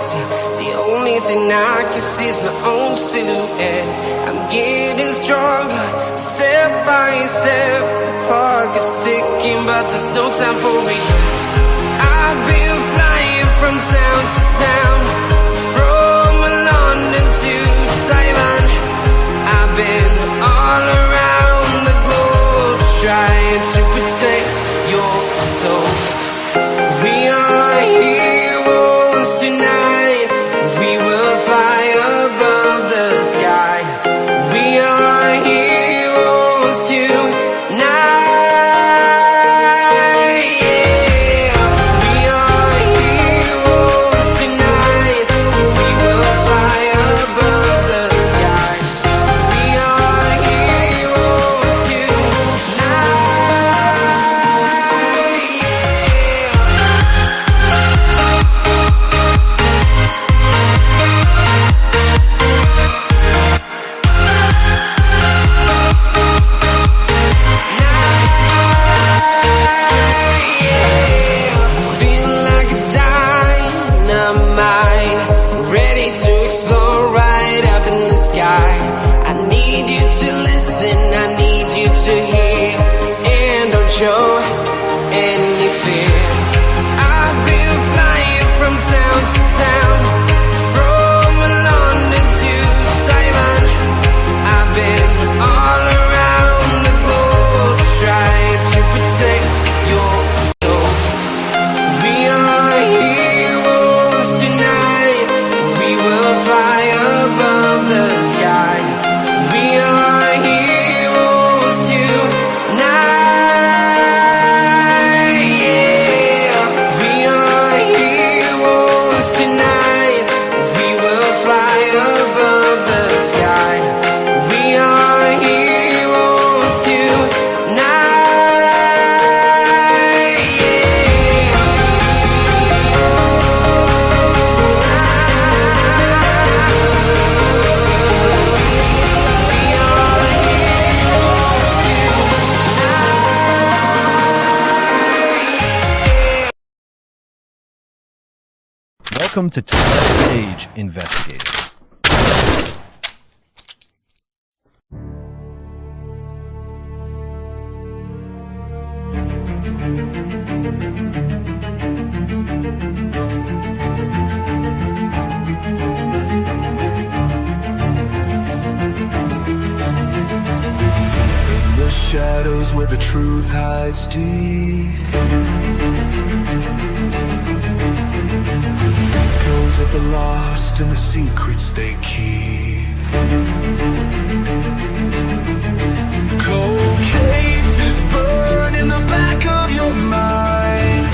See, the only thing I can see is my own silhouette. I'm getting stronger, step by step. The clock is ticking, but there's no time for regrets. I've been flying from town to town, from London to Taiwan. I've been all around the globe, trying to protect your soul. We are heroes tonight. We will fly above the sky. We are heroes tonight. Show any fear. I've been flying from town to town, from London to Taiwan. I've been all around the globe, trying to protect your soul. We are heroes tonight. We will fly above the sky. We are heroes tonight. Welcome to 12-Page Investigative. In the shadows where the truth hides deep, echoes of the lost and the secrets they keep. Cold cases burn in the back of your mind.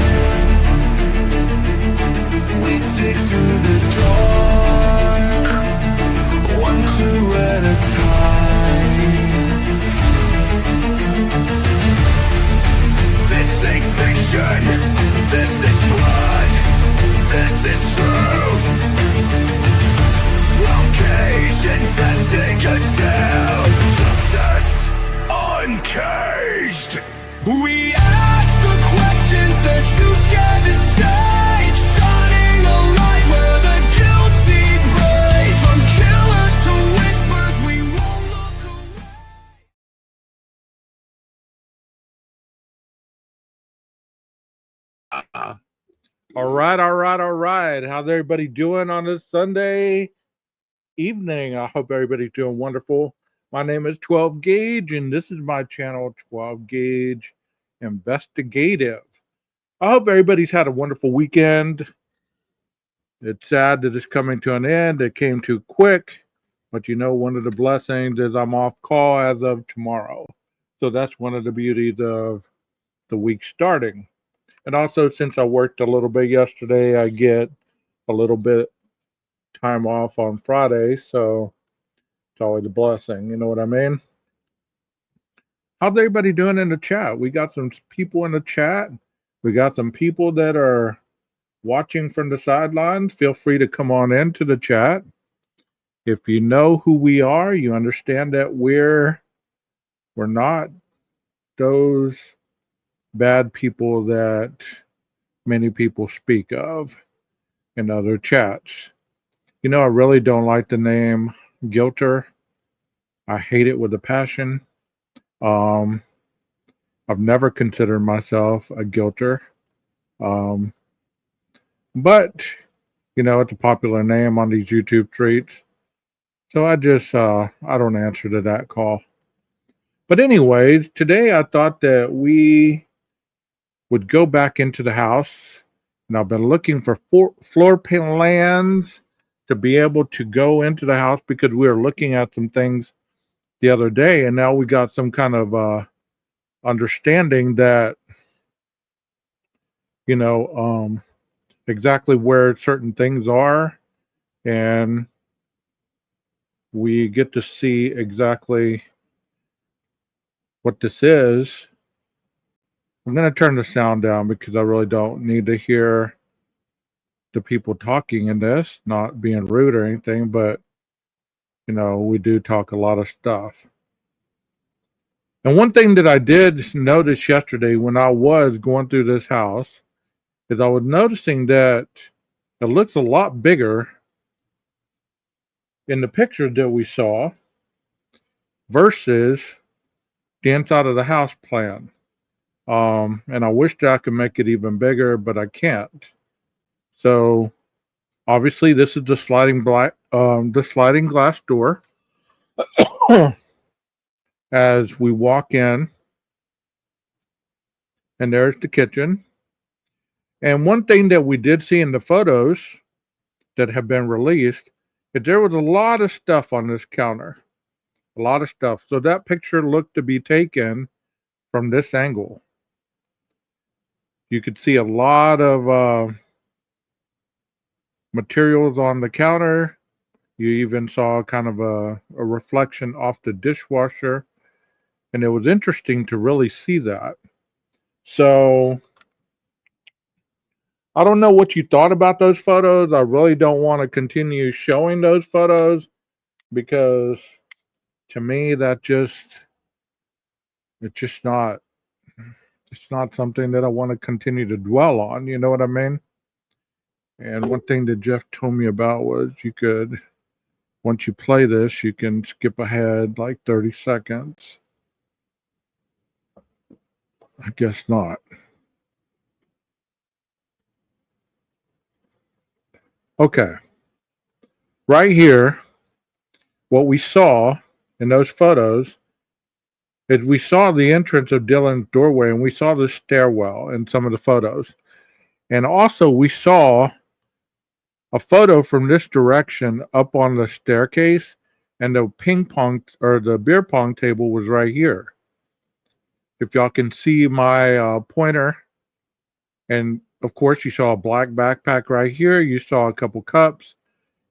We dig through the dark, 1-2 at a time. This ain't fiction, this is blood, this is truth. 12-Cage Investigative, justice uncaged. We ask the questions they're too scared to say, shining a light where the guilty pray. From killers to whispers, we won't look away. All right. How's everybody doing on this Sunday evening? I hope everybody's doing wonderful. My name is 12 Gauge, and this is my channel, 12 Gauge Investigative. I hope everybody's had a wonderful weekend. It's sad that it's coming to an end. It came too quick, but you know, one of the blessings is I'm off call as of tomorrow. So that's one of the beauties of the week starting. And also, since I worked a little bit yesterday, I get a little bit time off on Friday, so it's always a blessing. You know what I mean? How's everybody doing in the chat? We got some people in the chat. We got some people that are watching from the sidelines. Feel free to come on into the chat. If you know who we are, you understand that we're not those bad people that many people speak of. in other chats. You know, I really don't like the name Guilter. I hate it with a passion. Um, I've never considered myself a Guilter. Um, but, you know, it's a popular name on these YouTube treats. So I don't answer to that call. But anyways, today I thought that we would go back into the house, and I've been looking for floor plans to be able to go into the house because we were looking at some things the other day, and now we got some kind of understanding that you know exactly where certain things are, and we get to see exactly what this is. I'm going to turn the sound down because I really don't need to hear the people talking in this, not being rude or anything, but you know, we do talk a lot of stuff. And one thing that I did notice yesterday when I was going through this house is I was noticing that it looks a lot bigger in the picture that we saw versus the inside of the house plan. And I wish that I could make it even bigger, but I can't. So obviously, this is the the sliding glass door. As we walk in, and there's the kitchen. And one thing that we did see in the photos that have been released is there was a lot of stuff on this counter, a lot of stuff. So that picture looked to be taken from this angle. You could see a lot of materials on the counter. You even saw kind of a reflection off the dishwasher. And it was interesting to really see that. So I don't know what you thought about those photos. I really don't want to continue showing those photos because to me it's just not it's not something that I want to continue to dwell on, you know what I mean? And one thing that Jeff told me about was you could once you play this, you can skip ahead like 30 seconds. I guess not. Okay. Right here, what we saw in those photos is we saw the entrance of Dylan's doorway and we saw the stairwell in some of the photos. And also we saw a photo from this direction up on the staircase, and the ping pong or the beer pong table was right here. If y'all can see my pointer, and of course, you saw a black backpack right here. You saw a couple cups.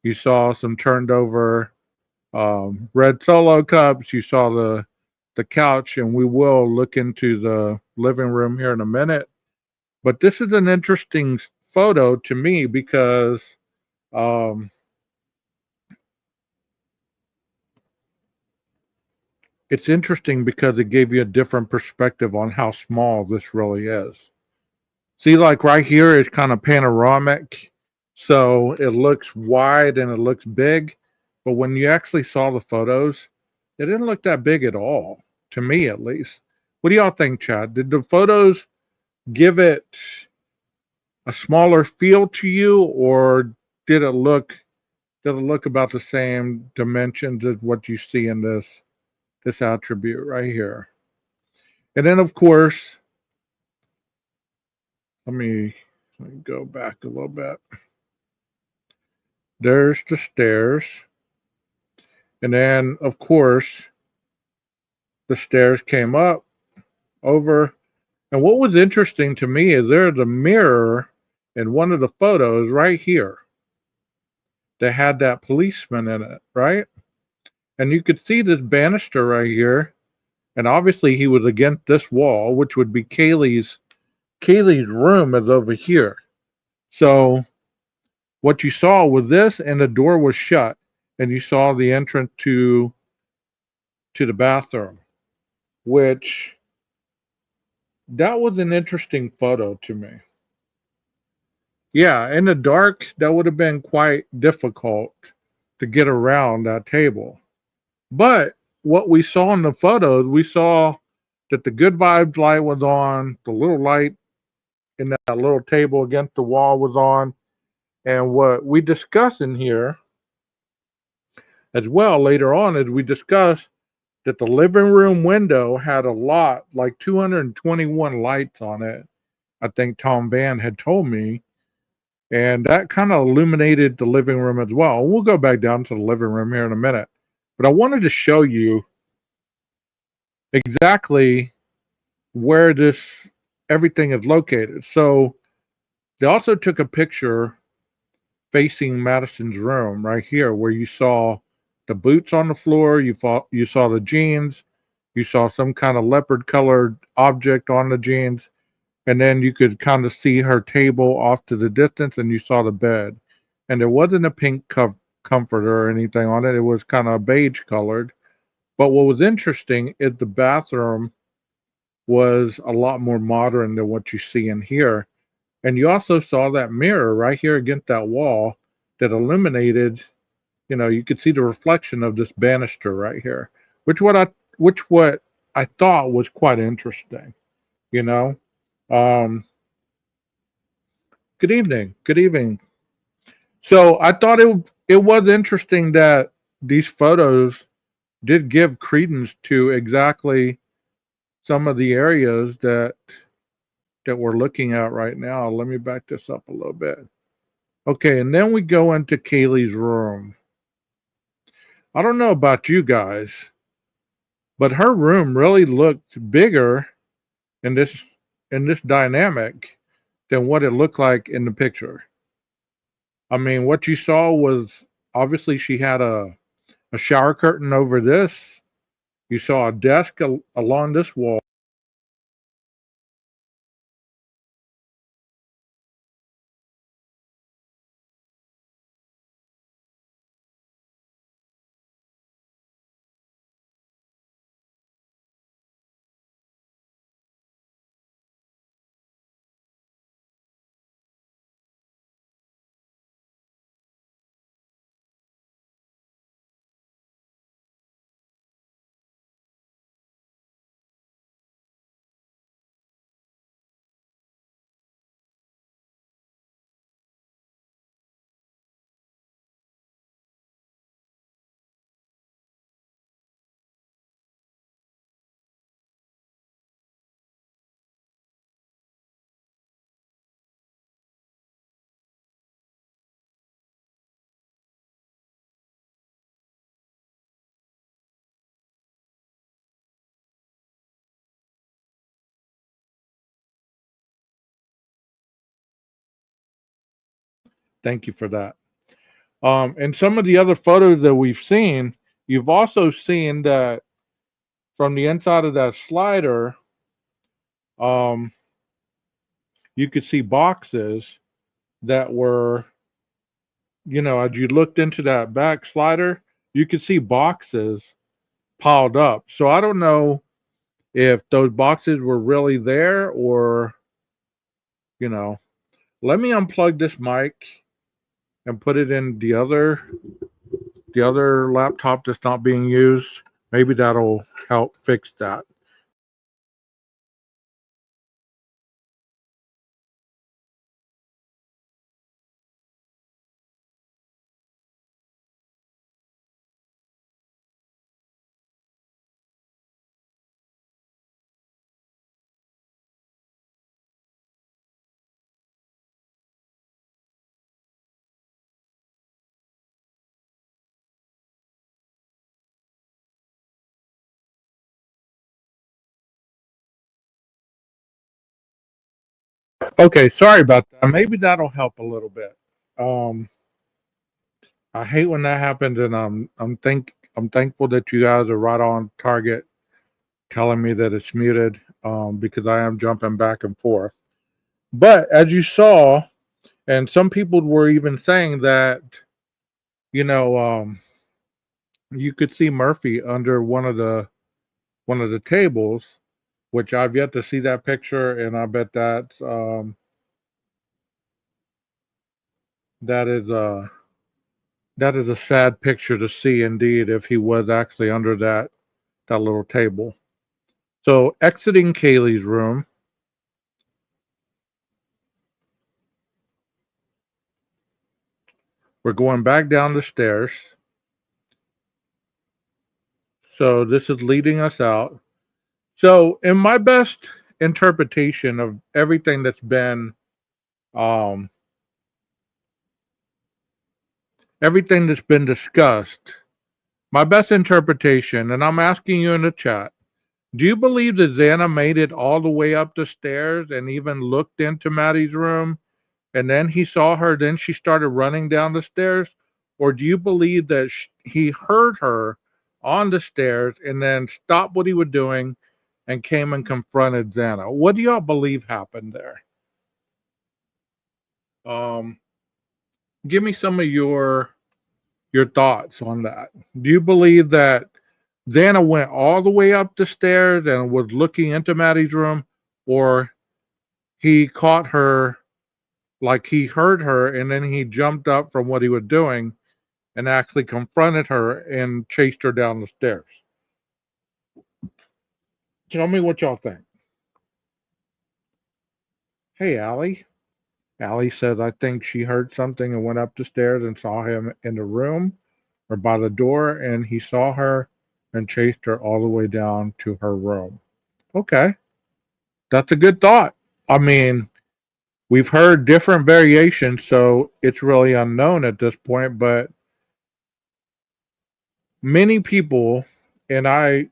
You saw some turned over red Solo cups. You saw the couch, and we will look into the living room here in a minute. But this is an interesting photo to me because um, it's interesting because it gave you a different perspective on how small this really is. See, like right here is kind of panoramic, so it looks wide and it looks big. But when you actually saw the photos, it didn't look that big at all, to me at least. What do y'all think, Chad? Did the photos give it a smaller feel to you, or did it look about the same dimensions as what you see in this attribute right here? And then, of course, let me go back a little bit. There's the stairs. And then, of course, the stairs came up over. And what was interesting to me is there's a mirror in one of the photos right here that had that policeman in it, right? And you could see this banister right here. And obviously he was against this wall, which would be Kaylee's room is over here. So what you saw was this, and the door was shut, and you saw the entrance to the bathroom, which that was an interesting photo to me. Yeah, in the dark, that would have been quite difficult to get around that table. But what we saw in the photos, we saw that the good vibes light was on, the little light in that little table against the wall was on, and what we discuss in here as well later on is we discuss that the living room window had a lot, like 221 lights on it. I think Tom Van had told me, and that kind of illuminated the living room as well. We'll go back down to the living room here in a minute, but I wanted to show you exactly where this everything is located. So they also took a picture facing Madison's room right here, where you saw the boots on the floor, you saw the jeans, you saw some kind of leopard colored object on the jeans, and then you could kind of see her table off to the distance, and you saw the bed. And there wasn't a pink comforter or anything on it, it was kind of beige colored. But what was interesting is the bathroom was a lot more modern than what you see in here. And you also saw that mirror right here against that wall that illuminated, you could see the reflection of this banister right here, which what I thought was quite interesting, you know. Um Good evening. Good evening. So I thought it was interesting that these photos did give credence to exactly some of the areas that we're looking at right now. Let me back this up a little bit. Okay, and then we go into Kaylee's room. I don't know about you guys, but her room really looked bigger in this dynamic than what it looked like in the picture. I mean, what you saw was obviously she had a shower curtain over this. You saw a desk along this wall. Thank you for that. And some of the other photos that we've seen, you've also seen that from the inside of that slider, um, you could see boxes that were, as you looked into that back slider, you could see boxes piled up. So I don't know if those boxes were really there or, you know, let me unplug this mic and put it in the other laptop that's not being used. Maybe that'll help fix that. Okay, sorry about that. Maybe that'll help a little bit. Um, I hate when that happens, and I'm thankful that you guys are right on target, telling me that it's muted, because I am jumping back and forth. But as you saw, and some people were even saying that, you know, you could see Murphy under one of the tables, which I've yet to see that picture, and I bet that's That is a sad picture to see indeed if he was actually under that little table. So exiting Kaylee's room, we're going back down the stairs. So this is leading us out. So in my best interpretation of everything um that's been discussed, my best interpretation, and I'm asking you in the chat, do you believe that Zana made it all the way up the stairs and even looked into Maddie's room and then he saw her, then she started running down the stairs? Or do you believe that he heard her on the stairs and then stopped what he was doing and came and confronted Zana? What do y'all believe happened there? Um, Give me some of your thoughts on that. Do you believe that Zana went all the way up the stairs and was looking into Maddie's room, or he caught her, like he heard her and then he jumped up from what he was doing and actually confronted her and chased her down the stairs? Tell me what y'all think. Hey, Allie. Allie says, I think she heard something and went up the stairs and saw him in the room or by the door, and he saw her and chased her all the way down to her room. Okay, that's a good thought. I mean, we've heard different variations, so it's really unknown at this point, but many people, and I'm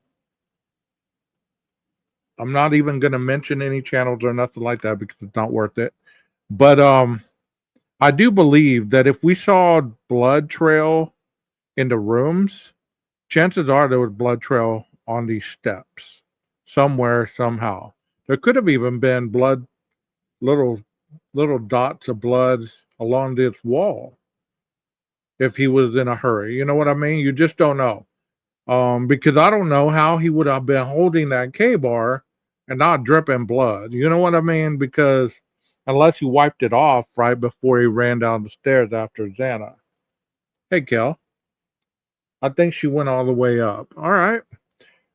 not even going to mention any channels or nothing like that because it's not worth it. But I do believe that if we saw blood trail in the rooms, chances are there was blood trail on these steps somewhere, somehow. There could have even been blood, little dots of blood along this wall if he was in a hurry. You know what I mean? You just don't know. Because I don't know how he would have been holding that K-bar and not dripping blood. You know what I mean? Because unless he wiped it off right before he ran down the stairs after Zana. Hey, Kel. I think she went all the way up. All right.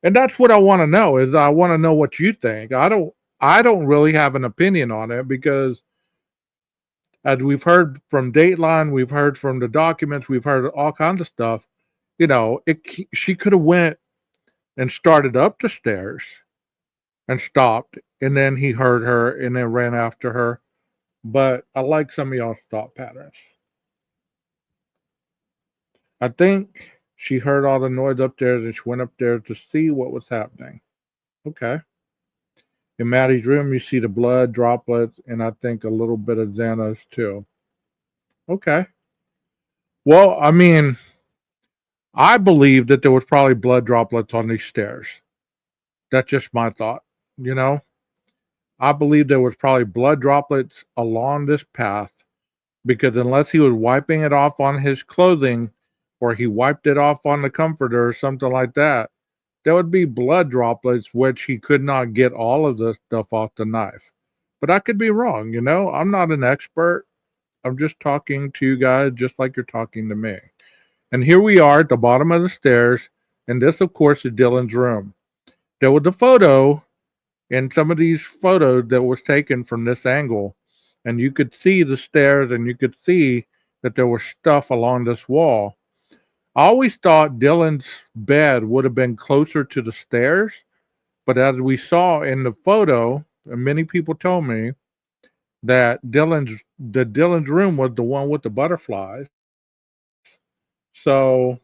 And that's what I want to know, is I want to know what you think. I don't really have an opinion on it because as we've heard from Dateline, we've heard from the documents, we've heard all kinds of stuff. She could have went and started up the stairs and stopped, and then he heard her and then ran after her. But I like some of y'all's thought patterns. I think she heard all the noise upstairs and she went up there to see what was happening. Okay. In Maddie's room, you see the blood droplets, and I think a little bit of Xana's too. Okay. Well, I mean, I believe that there was probably blood droplets on these stairs. That's just my thought. You know, I believe there was probably blood droplets along this path because unless he was wiping it off on his clothing or he wiped it off on the comforter or something like that, there would be blood droplets which he could not get all of the stuff off the knife. But I could be wrong, you know? I'm not an expert. I'm just talking to you guys just like you're talking to me. And here we are at the bottom of the stairs, and this, of course, is Dylan's room. There was a photo in some of these photos that was taken from this angle, and you could see the stairs and you could see that there was stuff along this wall. I always thought Dylan's bed would have been closer to the stairs, but as we saw in the photo, and many people told me that Dylan's room was the one with the butterflies. So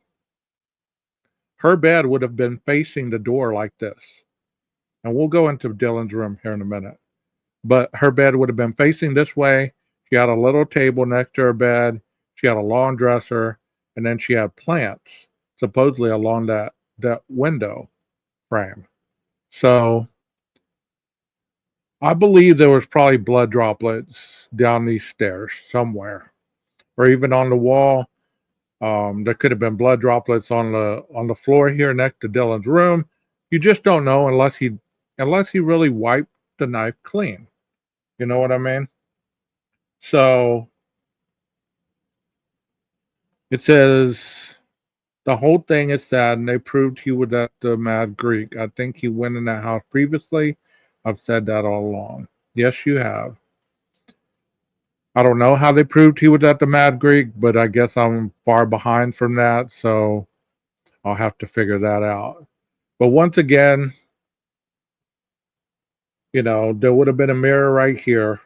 her bed would have been facing the door like this. And we'll go into Dylan's room here in a minute. But her bed would have been facing this way. She had a little table next to her bed. She had a long dresser, and then she had plants supposedly along that window frame. So I believe there was probably blood droplets down these stairs somewhere, or even on the wall. There could have been blood droplets on the floor here next to Dylan's room. You just don't know unless he really wiped the knife clean. You know what I mean? So It says the whole thing is sad, and they proved he was at the Mad Greek. I think he went in that house previously. I've said that all along. Yes, you have. I don't know how they proved he was at the Mad Greek, but I guess I'm far behind from that, so I'll have to figure that out. But once again, there would have been a mirror right here.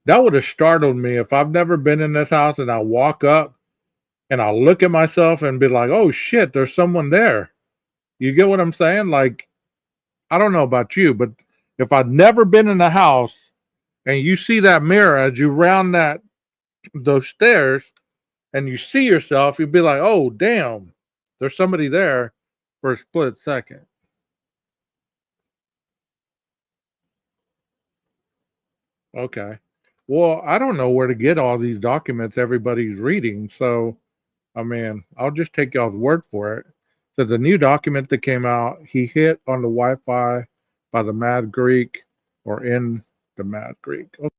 That would have startled me if I've never been in this house and I walk up and I look at myself and be like, oh shit, there's someone there. You get what I'm saying? Like, I don't know about you, but if I've never been in a house and you see that mirror as you round those stairs and you see yourself, you'd be like, oh damn, there's somebody there for a split second. Okay. Well, I don't know where to get all these documents everybody's reading, so I mean, I'll just take y'all's word for it. So the new document that came out, he hit on the Wi-Fi by the Mad Greek or in the Mad Greek. Okay.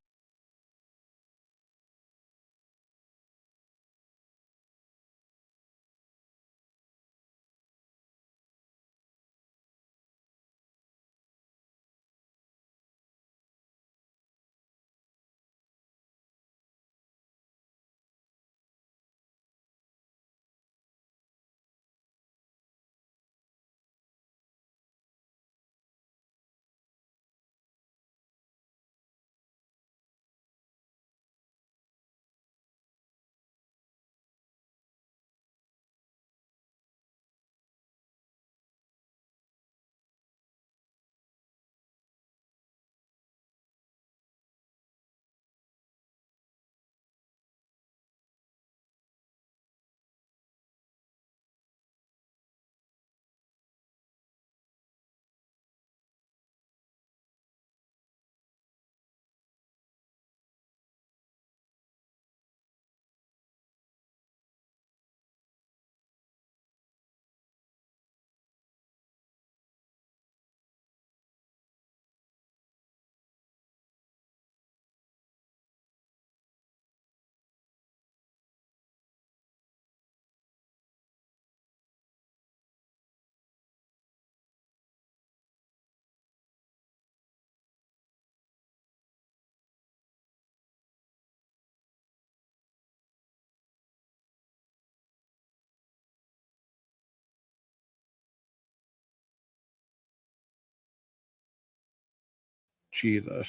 Jesus.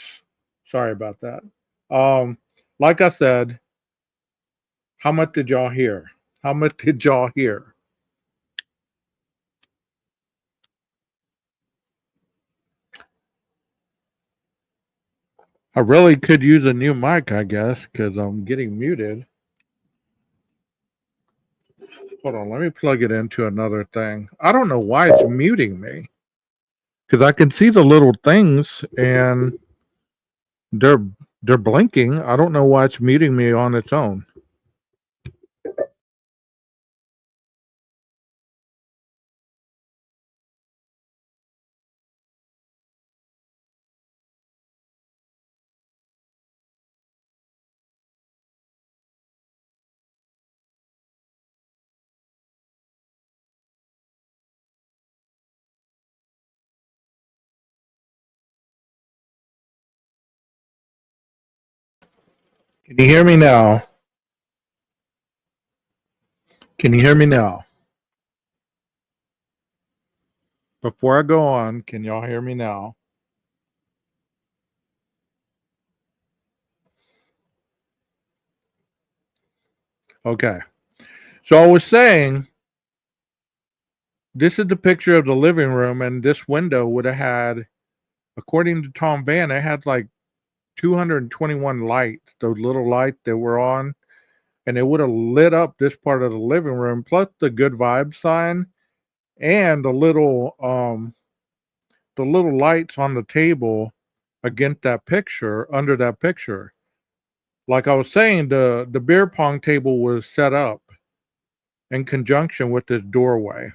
Sorry about that. Um, like I said, how much did y'all hear? How much did y'all hear? I really could use a new mic, I guess, because I'm getting muted. Hold on, let me plug it into another thing. I don't know why it's muting me. Because I can see the little things and they're they're blinking. I don't know why it's muting me on its own. Can you hear me now? Can you hear me now? Before I go on, can y'all hear me now? Okay. So I was saying this is the picture of the living room, and this window would have had, according to Tom Van, it had like 221 lights, those little lights that were on, and it would have lit up this part of the living room, plus the good vibe sign and the little lights on the table against that picture, under that picture. Like I was saying, the beer pong table was set up in conjunction with this doorway.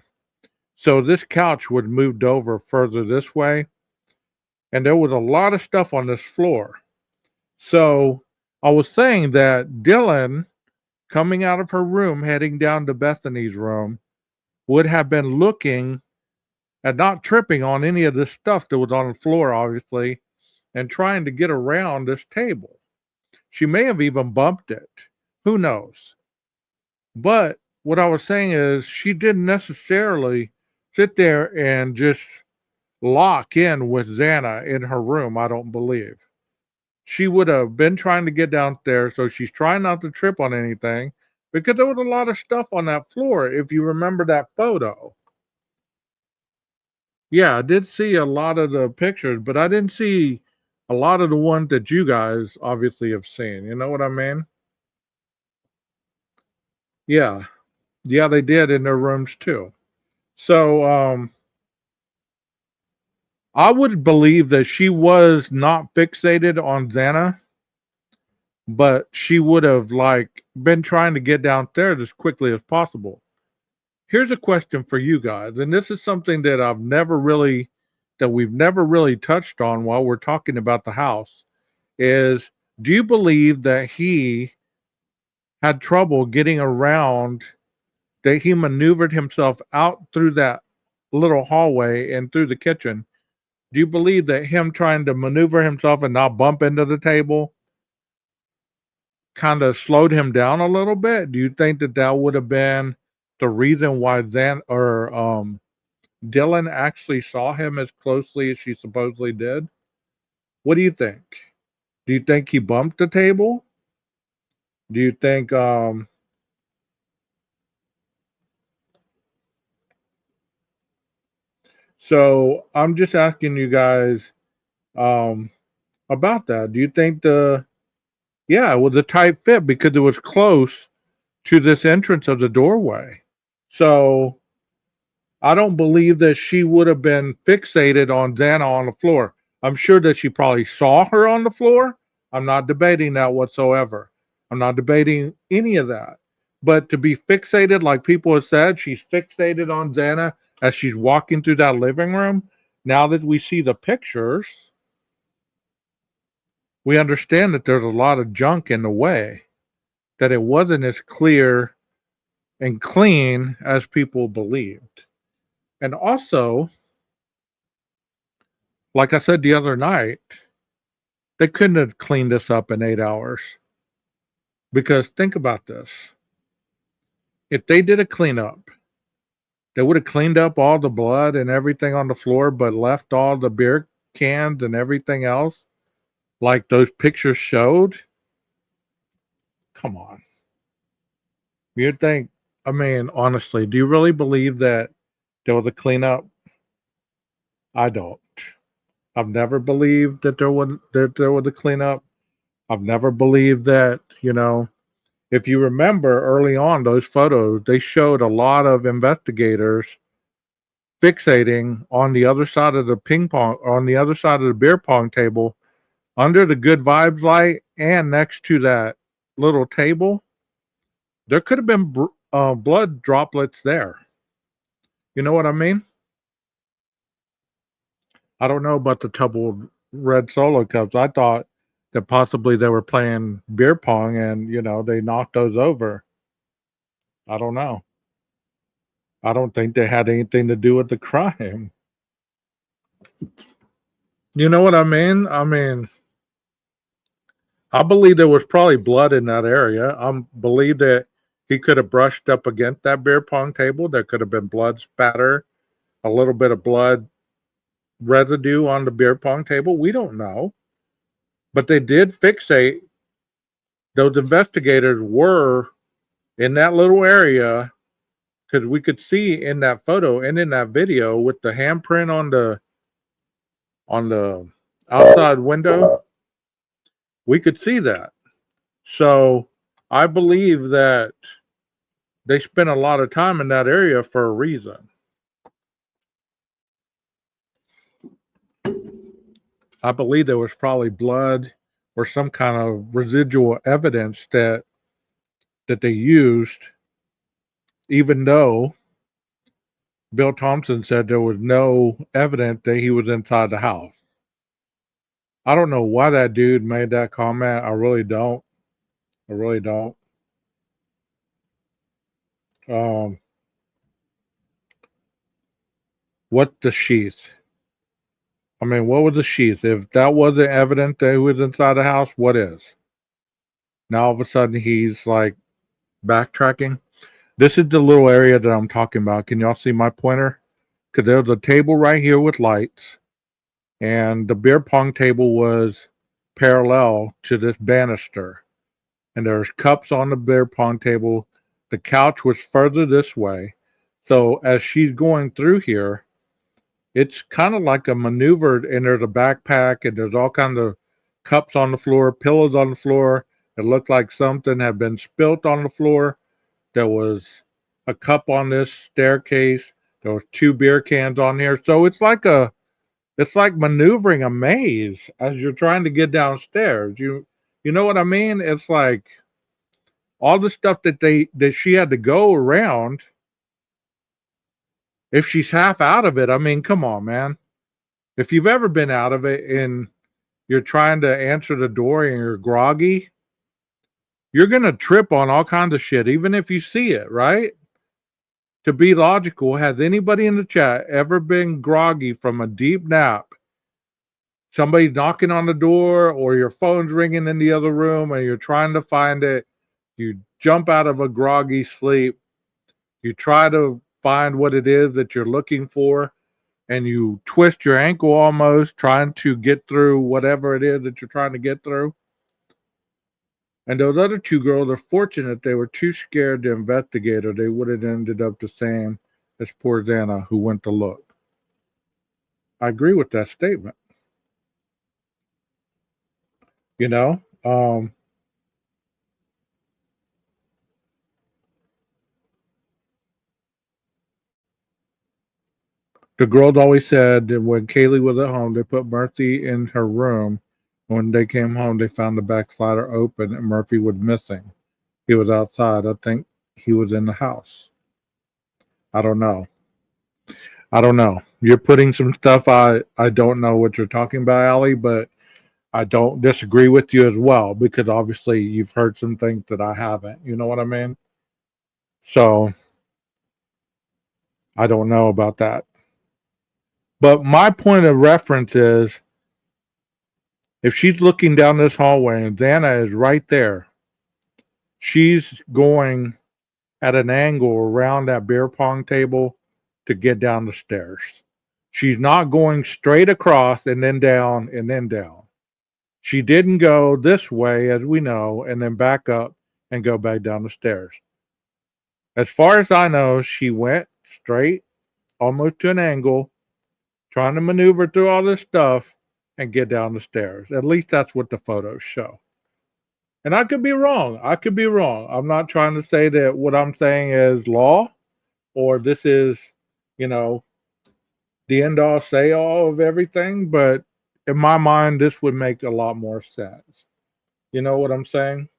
So this couch was moved over further this way, and there was a lot of stuff on this floor. So I was saying that Dylan coming out of her room, heading down to Bethany's room, would have been looking and not tripping on any of this stuff that was on the floor, obviously, and trying to get around this table. She may have even bumped it. Who knows? But what I was saying is, she didn't necessarily sit there and just lock in with Zana in her room, I don't believe. She would have been trying to get downstairs, so she's trying not to trip on anything because there was a lot of stuff on that floor, if you remember that photo. Yeah, I did see a lot of the pictures, but I didn't see a lot of the ones that you guys obviously have seen. You know what I mean? Yeah. Yeah, they did in their rooms too. So I would believe that she was not fixated on Xana, but she would have like been trying to get downstairs as quickly as possible. Here's a question for you guys, and this is something that we've never really touched on while we're talking about the house. Is do you believe that he had trouble getting around, that he maneuvered himself out through that little hallway and through the kitchen? Do you believe that him trying to maneuver himself and not bump into the table kind of slowed him down a little bit? Do you think that that would have been the reason why Dylan actually saw him as closely as she supposedly did? What do you think? Do you think he bumped the table? Do you think so I'm just asking you guys um about that. Do you think it was a tight fit because it was close to this entrance of the doorway? So I don't believe that she would have been fixated on Xana on the floor. I'm sure that she probably saw her on the floor. I'm not debating that whatsoever. I'm not debating any of that. But to be fixated, like people have said, she's fixated on Xana as she's walking through that living room. Now that we see the pictures, we understand that there's a lot of junk in the way, that it wasn't as clear and clean as people believed. And also, like I said the other night, they couldn't have cleaned this up in 8 hours. Because think about this. If they did a cleanup, they would have cleaned up all the blood and everything on the floor, but left all the beer cans and everything else, like those pictures showed. Come on. You'd think, I mean, honestly, do you really believe that there was a cleanup? I don't. I've never believed that there was a cleanup. I've never believed that, if you remember early on those photos, they showed a lot of investigators fixating on the other side of the on the other side of the beer pong table, under the good vibes light and next to that little table. There could have been blood droplets there. You know what I mean? I don't know about the double red solo cups. I thought that possibly they were playing beer pong and, they knocked those over. I don't know. I don't think they had anything to do with the crime. You know what I mean? I believe there was probably blood in that area. I believe that he could have brushed up against that beer pong table. There could have been blood spatter, a little bit of blood residue on the beer pong table. We don't know. But they did fixate. Those investigators were in that little area because we could see in that photo and in that video with the handprint on the outside window, we could see that. So I believe that they spent a lot of time in that area for a reason. I believe there was probably blood or some kind of residual evidence that they used, even though Bill Thompson said there was no evidence that he was inside the house. I don't know why that dude made that comment. I really don't. I really don't. Um, what the sheath? I mean, what was the sheath? If that wasn't evident that he was inside the house, what is? Now all of a sudden he's like backtracking. This is the little area that I'm talking about. Can y'all see my pointer? Because there's a table right here with lights, and the beer pong table was parallel to this banister. And there's cups on the beer pong table. The couch was further this way. So as she's going through here, it's kind of like a maneuvered, and there's a backpack, and there's all kinds of cups on the floor, pillows on the floor. It looked like something had been spilt on the floor. There was a cup on this staircase. There was 2 beer cans on here. So it's like maneuvering a maze as you're trying to get downstairs. You know what I mean? It's like all the stuff that she had to go around. If she's half out of it, I mean, come on, man. If you've ever been out of it and you're trying to answer the door and you're groggy, you're gonna trip on all kinds of shit, even if you see it, right? To be logical, has anybody in the chat ever been groggy from a deep nap? Somebody's knocking on the door or your phone's ringing in the other room and you're trying to find it. You jump out of a groggy sleep. You try to find what it is that you're looking for, and you twist your ankle almost trying to get through whatever it is that you're trying to get through. And those other 2 girls are fortunate they were too scared to investigate, or they would have ended up the same as poor Zana, who went to look. I agree with that statement. You know, the girls always said that when Kaylee was at home, they put Murphy in her room. When they came home, they found the back slider open and Murphy was missing. He was outside. I think he was in the house. I don't know. I don't know. You're putting some stuff I don't know what you're talking about, Allie, but I don't disagree with you as well, because obviously you've heard some things that I haven't. You know what I mean? So I don't know about that. But my point of reference is, if she's looking down this hallway and Zana is right there, she's going at an angle around that beer pong table to get down the stairs. She's not going straight across and then down and then down. She didn't go this way, as we know, and then back up and go back down the stairs. As far as I know, she went straight, almost to an angle, trying to maneuver through all this stuff and get down the stairs. At least that's what the photos show. And I could be wrong. I could be wrong. I'm not trying to say that what I'm saying is law, or this is, you know, the end all say all of everything, but in my mind, this would make a lot more sense. You know what I'm saying?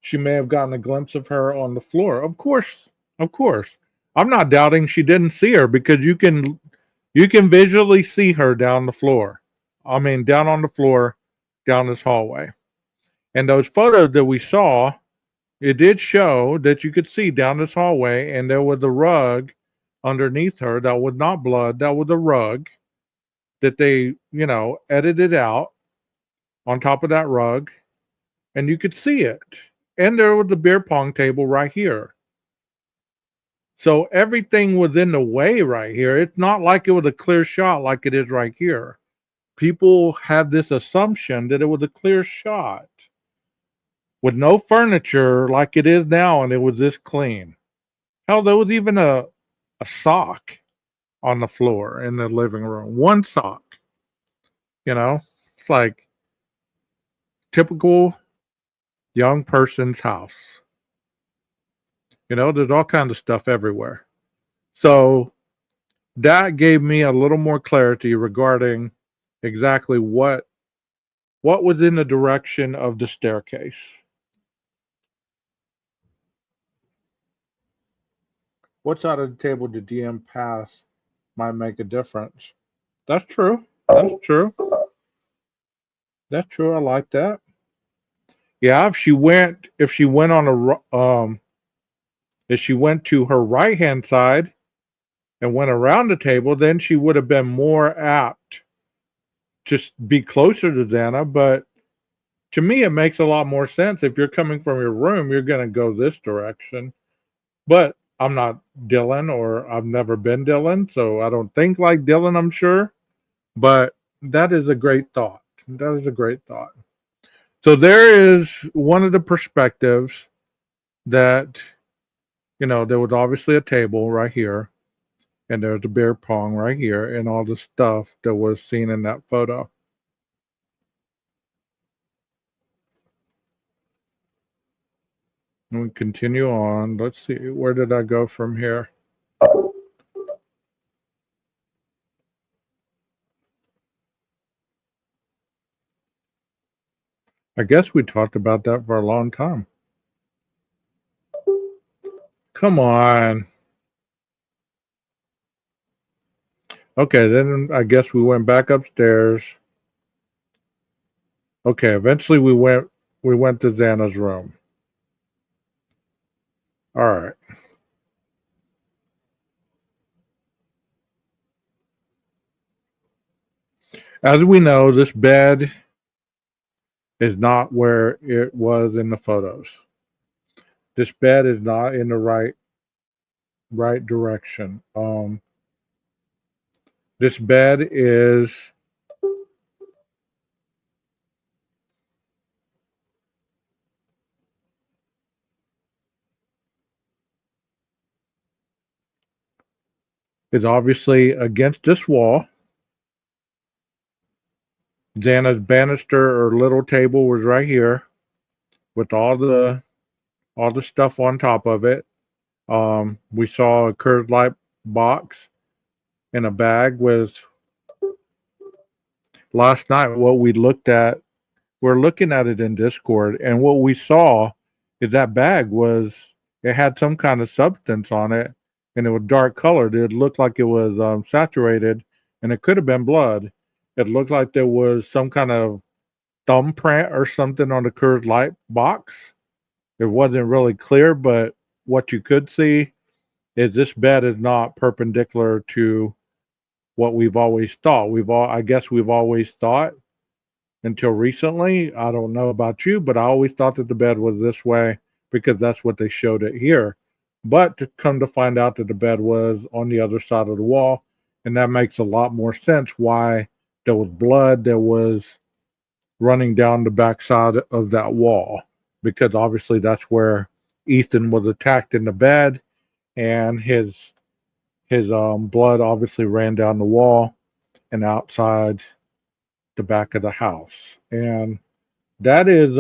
She may have gotten a glimpse of her on the floor. Of course, of course. I'm not doubting she didn't see her, because you can visually see her down the floor. I mean, down on the floor, down this hallway. And those photos that we saw, it did show that you could see down this hallway, and there was a rug underneath her that was not blood. That was a rug that they, edited out on top of that rug, and you could see it. And there was the beer pong table right here. So everything was in the way right here. It's not like it was a clear shot like it is right here. People have this assumption that it was a clear shot with no furniture like it is now, and it was this clean. Hell, there was even a sock on the floor in the living room. One sock. It's like typical young person's house. There's all kinds of stuff everywhere. So that gave me a little more clarity regarding exactly what was in the direction of the staircase. What side of the table did DM pass might make a difference. That's true. That's true. That's true. I like that. Yeah, if she went on If she went to her right-hand side and went around the table, then she would have been more apt to be closer to Zana. But to me, it makes a lot more sense. If you're coming from your room, you're going to go this direction. But I'm not Dylan, or I've never been Dylan, so I don't think like Dylan, I'm sure. But that is a great thought. That is a great thought. So there is one of the perspectives that, there was obviously a table right here, and there's a beer pong right here, and all the stuff that was seen in that photo. And we continue on. Let's see, where did I go from here? I guess we talked about that for a long time. Come on. Okay, then I guess we went back upstairs. Okay, eventually we went to Xana's room. All right. As we know, this bed is not where it was in the photos. This bed is not in the right direction. This bed is obviously against this wall. Xana's banister or little table was right here with all the stuff on top of it. We saw a curved light box in a bag with, last night what we looked at, we're looking at it in Discord, and what we saw is that bag it had some kind of substance on it, and it was dark colored. It looked like it was saturated, and it could have been blood. It looked like there was some kind of thumbprint or something on the curved light box. It wasn't really clear, but what you could see is this bed is not perpendicular to what we've always thought. I guess we've always thought until recently. I don't know about you, but I always thought that the bed was this way because that's what they showed it here. But to come to find out that the bed was on the other side of the wall, and that makes a lot more sense why there was blood that was running down the backside of that wall, because obviously that's where Ethan was attacked in the bed, and his blood obviously ran down the wall and outside the back of the house. And that is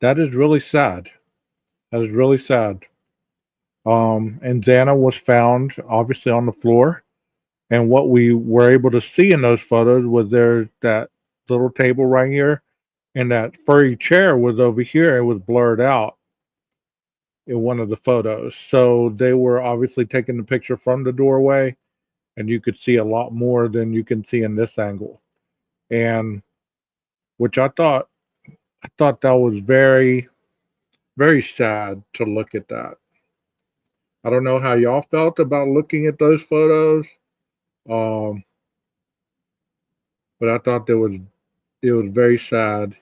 really sad. That is really sad. And Zana was found obviously on the floor. And what we were able to see in those photos was there's that little table right here, and that furry chair was over here. It was blurred out in one of the photos. So they were obviously taking the picture from the doorway, and you could see a lot more than you can see in this angle. And which I thought that was very, very sad to look at that. I don't know how y'all felt about looking at those photos, but I thought it was very sad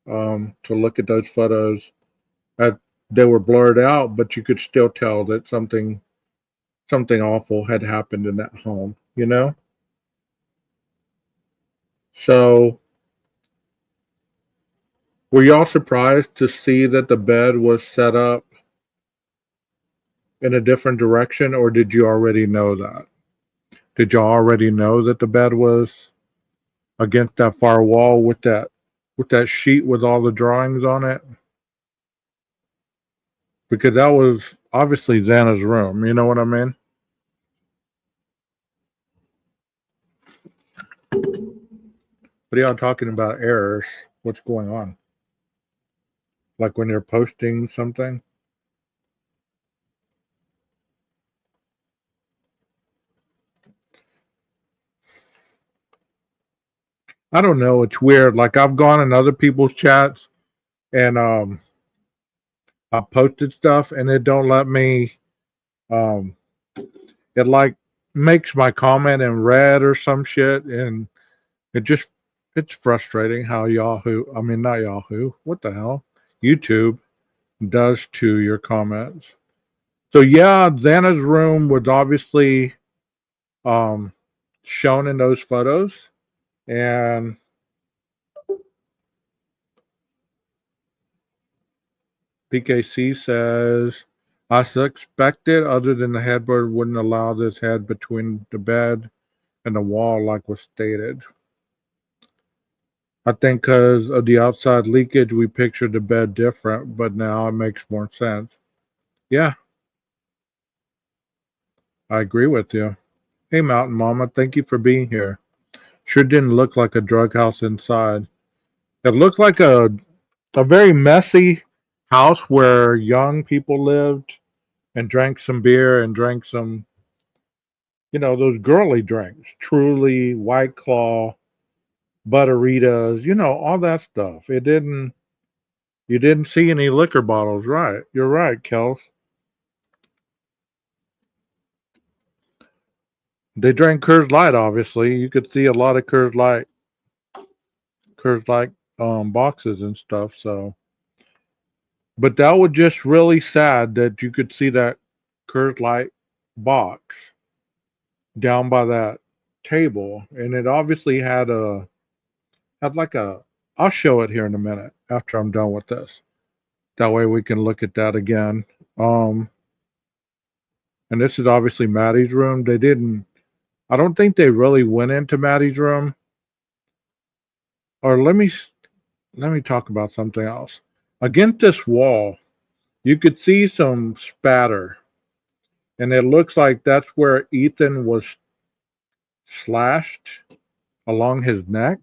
to look at those photos. They were blurred out, but you could still tell that something awful had happened in that home. So, were y'all surprised to see that the bed was set up in a different direction, or did you already know that? Did y'all already know that the bed was against that far wall with that sheet with all the drawings on it? Because that was obviously Xana's room. You know what I mean? What are y'all talking about errors? What's going on? Like when you're posting something? I don't know. It's weird. Like I've gone in other people's chats, and I posted stuff and it don't let me. It like makes my comment in red or some shit, and it just it's frustrating how Yahoo. I mean, not Yahoo. What the hell? YouTube does to your comments. So yeah, Xana's room was obviously um, shown in those photos, and PKC says, I suspected other than the headboard wouldn't allow this head between the bed and the wall like was stated. I think because of the outside leakage, we pictured the bed different, but now it makes more sense. Yeah, I agree with you. Hey, Mountain Mama, thank you for being here. Sure didn't look like a drug house inside. It looked like a very messy house where young people lived and drank some beer and drank some, those girly drinks. Truly, White Claw, Butteritas, all that stuff. You didn't see any liquor bottles, right? You're right, Kels. They drank Coors Light, obviously. You could see a lot of Coors Light boxes and stuff. So, but that was just really sad that you could see that Coors Light box down by that table, and it obviously had like a. I'll show it here in a minute after I'm done with this. That way we can look at that again. Um, and this is obviously Maddie's room. They didn't. I don't think they really went into Maddie's room. Or let me talk about something else. Against this wall, you could see some spatter, and it looks like that's where Ethan was slashed along his neck,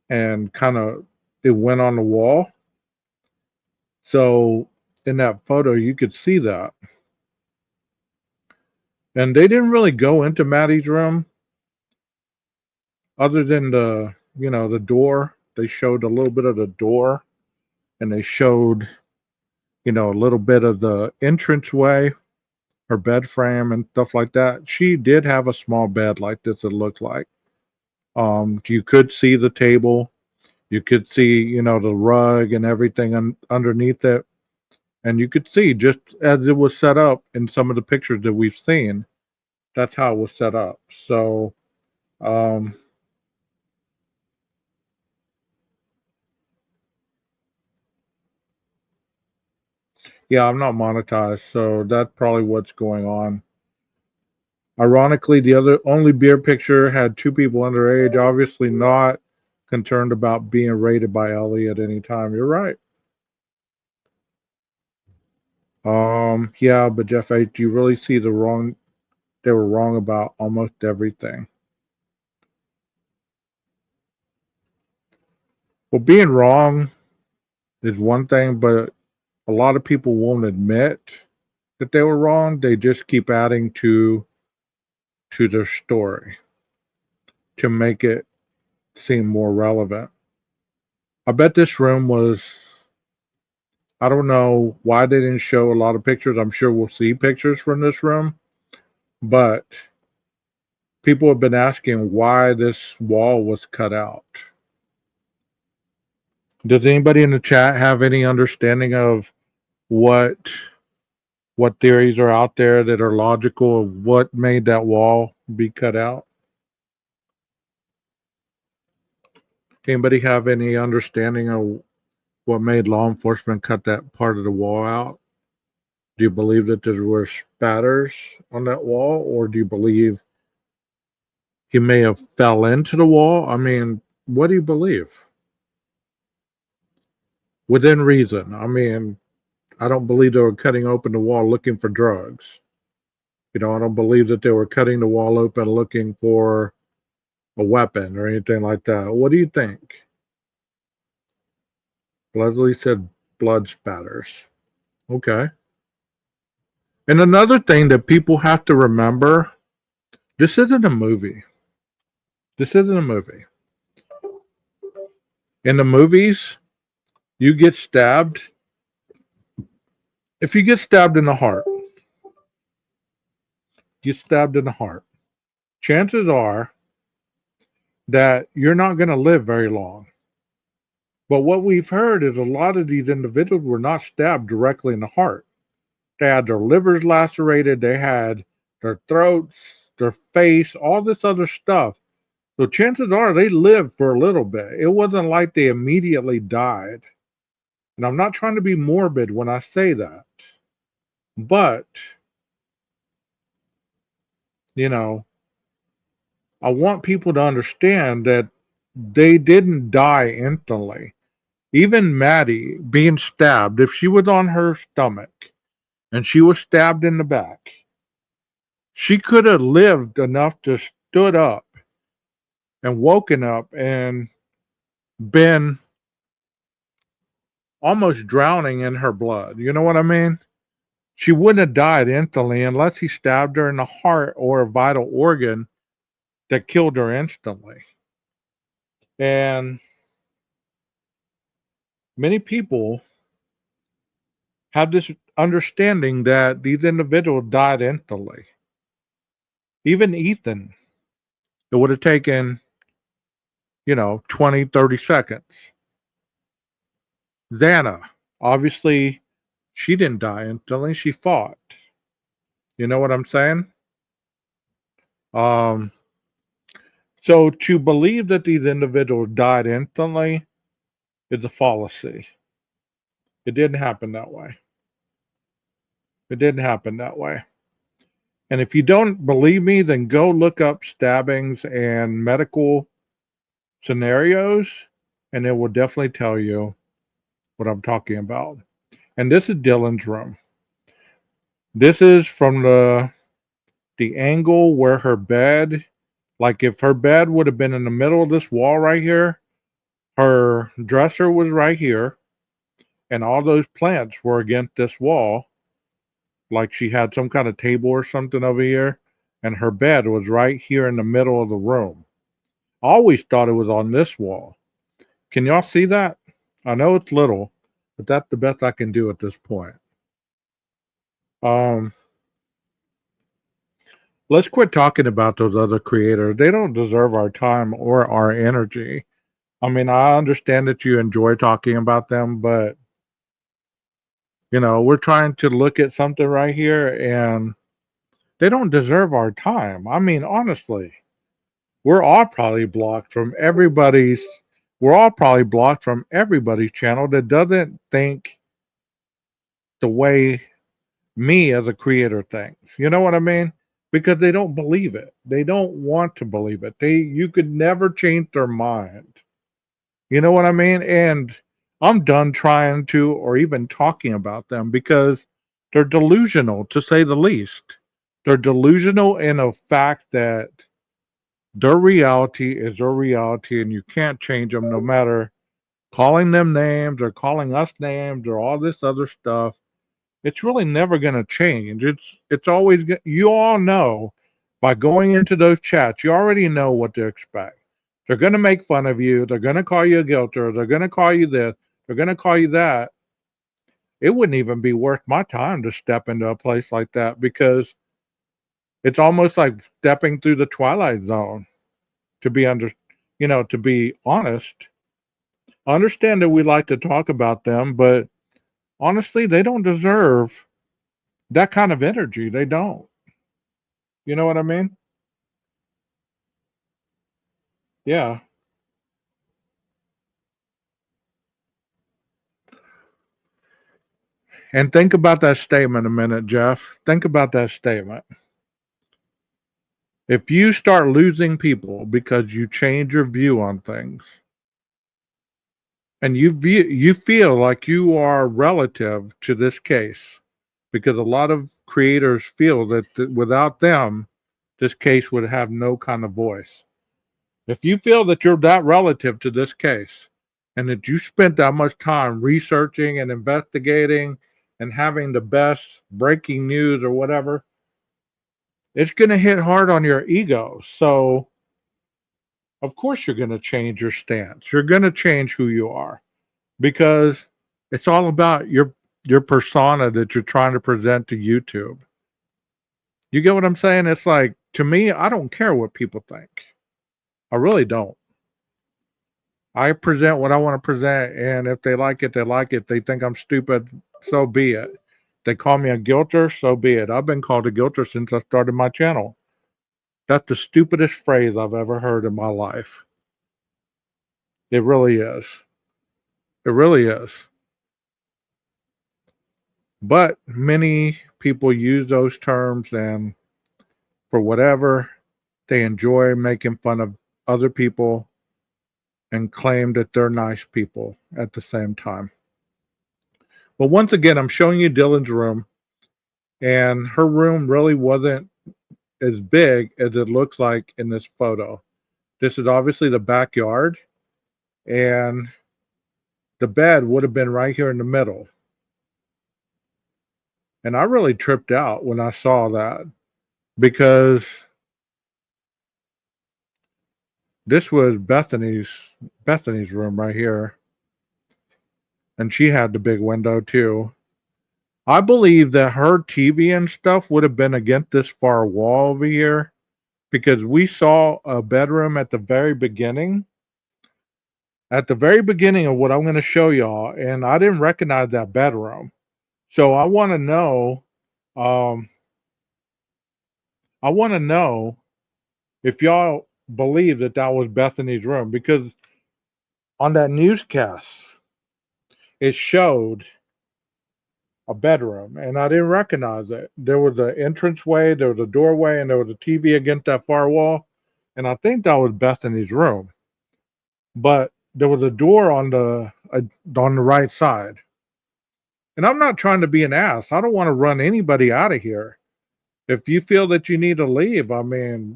and kind of it went on the wall. So in that photo, you could see that. And they didn't really go into Maddie's room other than the door. They showed a little bit of the door, and they showed, a little bit of the entranceway, her bed frame and stuff like that. She did have a small bed like this, it looked like. You could see the table. You could see, the rug and everything underneath it. And you could see just as it was set up in some of the pictures that we've seen, that's how it was set up. So, yeah, I'm not monetized, so that's probably what's going on. Ironically, the only beer picture had two people underage, obviously not concerned about being raided by Ellie at any time. You're right. Yeah, but Jeff H, do you really see they were wrong about almost everything? Well, being wrong is one thing, but a lot of people won't admit that they were wrong. They just keep adding to their story to make it seem more relevant. I bet this room was, I don't know why they didn't show a lot of pictures. I'm sure we'll see pictures from this room, but people have been asking why this wall was cut out. Does anybody in the chat have any understanding of what theories are out there that are logical of what made that wall be cut out? Anybody have any understanding of what made law enforcement cut that part of the wall out? Do you believe that there were spatters on that wall, or do you believe he may have fell into the wall? I mean, what do you believe? Within reason. I mean, I don't believe they were cutting open the wall looking for drugs. I don't believe that they were cutting the wall open looking for a weapon or anything like that. What do you think? Leslie said blood spatters. Okay. And another thing that people have to remember, this isn't a movie. This isn't a movie. In the movies, you get stabbed If you get stabbed in the heart, get stabbed in the heart, chances are that you're not going to live very long. But what we've heard is a lot of these individuals were not stabbed directly in the heart. They had their livers lacerated, they had their throats, their face, all this other stuff. So chances are they lived for a little bit. It wasn't like they immediately died. And I'm not trying to be morbid when I say that. But, you know, I want people to understand that they didn't die instantly. Even Maddie being stabbed, if she was on her stomach and she was stabbed in the back, she could have lived enough to stood up and woken up and been almost drowning in her blood. You know what I mean? She wouldn't have died instantly unless he stabbed her in the heart or a vital organ that killed her instantly. And many people have this understanding that these individuals died instantly. Even Ethan, it would have taken, 20, 30 seconds. Zana, obviously, she didn't die instantly. She fought. You know what I'm saying? Um, so to believe that these individuals died instantly is a fallacy. It didn't happen that way. It didn't happen that way. And if you don't believe me, then go look up stabbings and medical scenarios, and it will definitely tell you what I'm talking about. And this is Dylan's room. This is from the angle where her bed, like if her bed would have been in the middle of this wall right here, her dresser was right here, and all those plants were against this wall, like she had some kind of table or something over here, and her bed was right here in the middle of the room. I always thought it was on this wall. Can y'all see that? I know it's little, but that's the best I can do at this point. Um, let's quit talking about those other creators. They don't deserve our time or our energy. I mean, I understand that you enjoy talking about them, but we're trying to look at something right here and they don't deserve our time. I mean, honestly, we're all probably blocked from everybody's we're all probably blocked from everybody's channel that doesn't think the way me as a creator thinks. You know what I mean? Because they don't believe it. They don't want to believe it. You could never change their mind. You know what I mean? And I'm done trying to or even talking about them because they're delusional to say the least. They're delusional in a fact that their reality is their reality and you can't change them no matter calling them names or calling us names or all this other stuff. It's really never going to change. It's always you all know by going into those chats, you already know what to expect. They're going to make fun of you. They're going to call you a guilter. They're going to call you this. They're going to call you that. It wouldn't even be worth my time to step into a place like that because it's almost like stepping through the twilight zone. To be honest, I understand that we like to talk about them, but honestly, they don't deserve that kind of energy. They don't. You know what I mean? Yeah. And think about that statement a minute, Jeff. Think about that statement. If you start losing people because you change your view on things, and you feel like you are relative to this case, because a lot of creators feel that without them, this case would have no kind of voice. If you feel that you're that relative to this case and that you spent that much time researching and investigating and having the best breaking news or whatever, it's going to hit hard on your ego. So, of course, you're going to change your stance. You're going to change who you are because it's all about your persona that you're trying to present to YouTube. You get what I'm saying? It's like, to me, I don't care what people think. I really don't. I present what I want to present, and if they like it, they like it. If they think I'm stupid, so be it. They call me a guilter, so be it. I've been called a guilter since I started my channel. That's the stupidest phrase I've ever heard in my life. It really is. It really is. But many people use those terms, and for whatever, they enjoy making fun of other people and claim that they're nice people at the same time. But once again, I'm showing you Dylan's room, and her room really wasn't as big as it looks like in this photo. This is obviously the backyard, and the bed would have been right here in the middle. And I really tripped out when I saw that, because this was Bethany's room right here, and she had the big window too. I believe that her TV and stuff would have been against this far wall over here, because we saw a bedroom at the very beginning of what I'm going to show y'all, and I didn't recognize that bedroom. So I want to know, if y'all believe that that was Bethany's room, because on that newscast it showed a bedroom, and I didn't recognize it. There was an entranceway, there was a doorway, and there was a TV against that far wall, and I think that was Bethany's room. But there was a door on the right side. And I'm not trying to be an ass. I don't want to run anybody out of here. If you feel that you need to leave, I mean,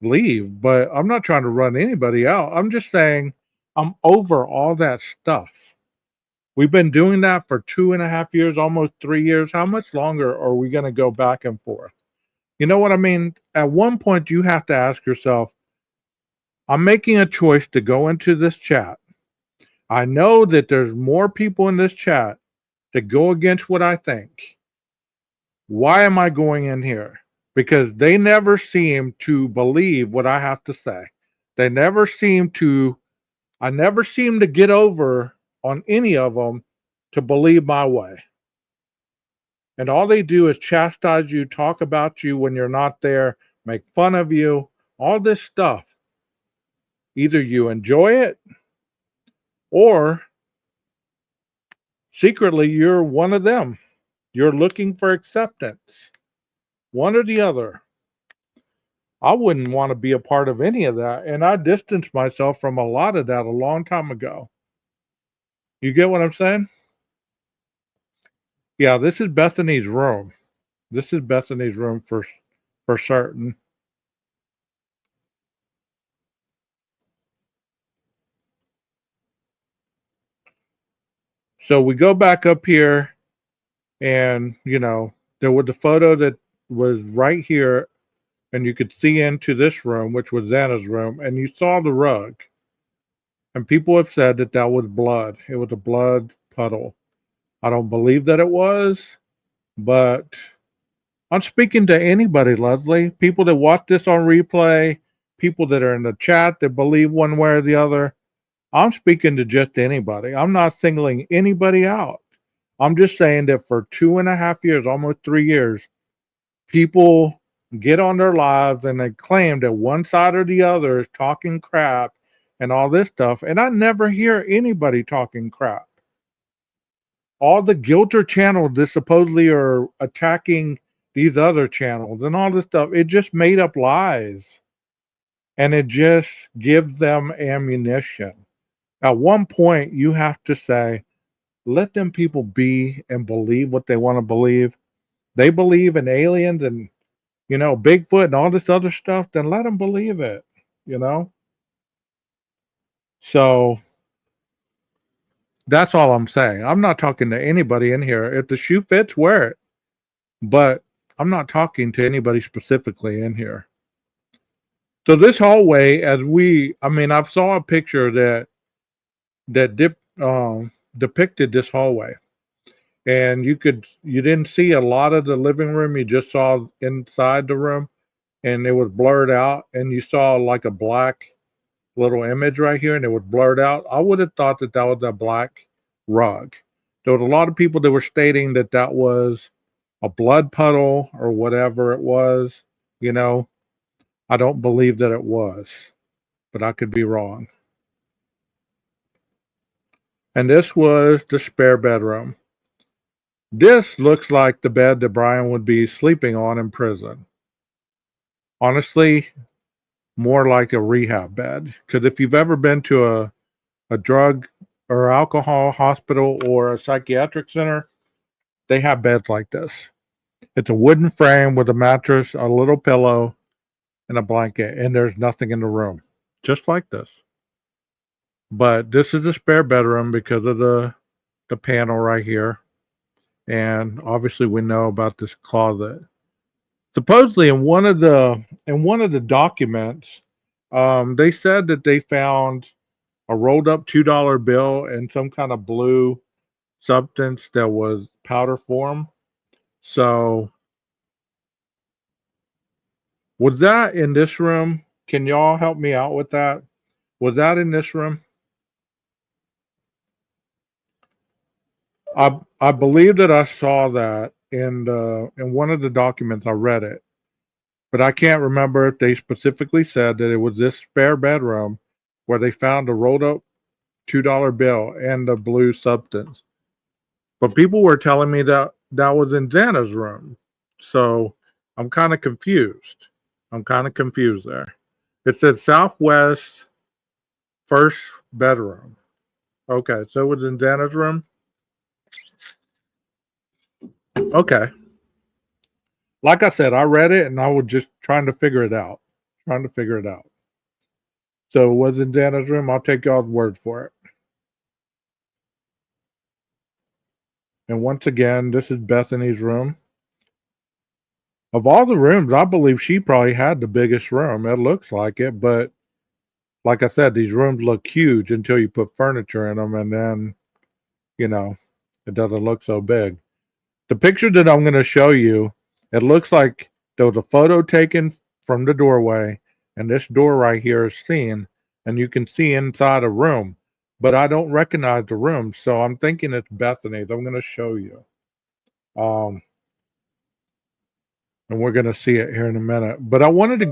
leave. But I'm not trying to run anybody out. I'm just saying I'm over all that stuff. We've been doing that for 2.5 years, almost 3 years. How much longer are we going to go back and forth? You know what I mean? At one point, you have to ask yourself, I'm making a choice to go into this chat. I know that there's more people in this chat that go against what I think. Why am I going in here? Because they never seem to believe what I have to say. I never seem to get over on any of them to believe my way. And all they do is chastise you, talk about you when you're not there, make fun of you, all this stuff. Either you enjoy it, or secretly you're one of them. You're looking for acceptance. One or the other. I wouldn't want to be a part of any of that. And I distanced myself from a lot of that a long time ago. You get what I'm saying? Yeah, this is Bethany's room. This is Bethany's room for certain. So we go back up here, and there was the photo that was right here, and you could see into this room, which was Zana's room, and you saw the rug. And people have said that that was blood. It was a blood puddle. I don't believe that it was, but I'm speaking to anybody, Leslie. People that watch this on replay, people that are in the chat that believe one way or the other. I'm speaking to just anybody. I'm not singling anybody out. I'm just saying that for 2.5 years, almost 3 years, people get on their lives and they claim that one side or the other is talking crap and all this stuff. And I never hear anybody talking crap. All the guilter channels that supposedly are attacking these other channels and all this stuff, it just made up lies. And it just gives them ammunition. At one point, you have to say, let them people be and believe what they want to believe. They believe in aliens and, Bigfoot and all this other stuff, then let them believe it, So that's all I'm saying. I'm not talking to anybody in here. If the shoe fits, wear it. But I'm not talking to anybody specifically in here. So this hallway, I saw a picture that depicted this hallway. and you didn't see a lot of the living room. You just saw inside the room, and it was blurred out, and you saw like a black little image right here, and it was blurred out. I would have thought that that was a black rug. There was a lot of people that were stating that that was a blood puddle or whatever it was. You know, I don't believe that it was, but I could be wrong. And this was the spare bedroom. This looks like the bed that Brian would be sleeping on in prison. Honestly, more like a rehab bed. Because if you've ever been to a drug or alcohol hospital or a psychiatric center, they have beds like this. It's a wooden frame with a mattress, a little pillow, and a blanket, and there's nothing in the room. Just like this. But this is a spare bedroom because of the panel right here. And obviously we know about this closet. Supposedly in one of the documents, they said that they found a rolled up $2 bill and some kind of blue substance that was powder form. So was that in this room? Can y'all help me out with that? Was that in this room? I believe that I saw that in one of the documents. I read it, but I can't remember if they specifically said that it was this spare bedroom where they found a rolled up $2 bill and the blue substance. But people were telling me that that was in Zana's room. So I'm kind of confused. I'm kind of confused there. It said Southwest first bedroom. Okay, so it was in Zana's room? Okay. Like I said, I read it and I was just trying to figure it out. Trying to figure it out. So it was in Zana's room. I'll take y'all's word for it. And once again, this is Bethany's room. Of all the rooms, I believe she probably had the biggest room. It looks like it, but like I said, these rooms look huge until you put furniture in them, and then, you know, it doesn't look so big. The picture that I'm going to show you, it looks like there was a photo taken from the doorway, and this door right here is seen, and you can see inside a room, but I don't recognize the room, so I'm thinking it's Bethany's. I'm going to show you. And we're going to see it here in a minute. But I wanted to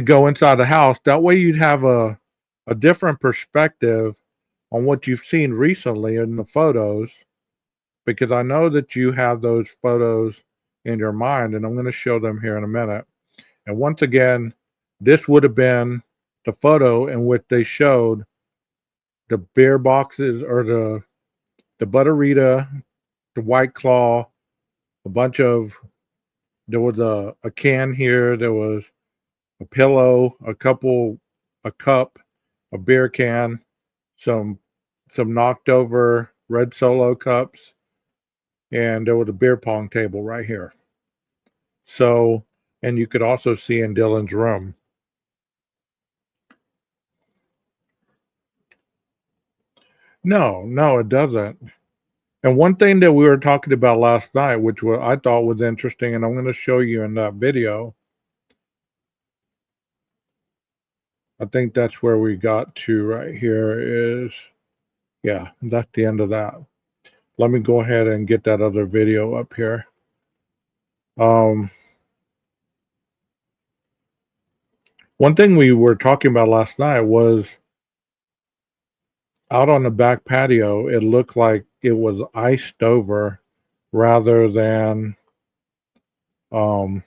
go inside the house. That way you'd have a different perspective on what you've seen recently in the photos, because I know that you have those photos in your mind, and I'm going to show them here in a minute. And once again, this would have been the photo in which they showed the beer boxes, or the Butterita, the White Claw, there was a can here, there was a pillow, a cup, a beer can, some knocked over red Solo cups, and there was a beer pong table right here. So, and you could also see in Dylan's room. No, it doesn't. And one thing that we were talking about last night, which I thought was interesting, and I'm going to show you in that video. I think that's where we got to right here is, yeah, that's the end of that. Let me go ahead and get that other video up here. One thing we were talking about last night was out on the back patio, it looked like it was iced over rather than the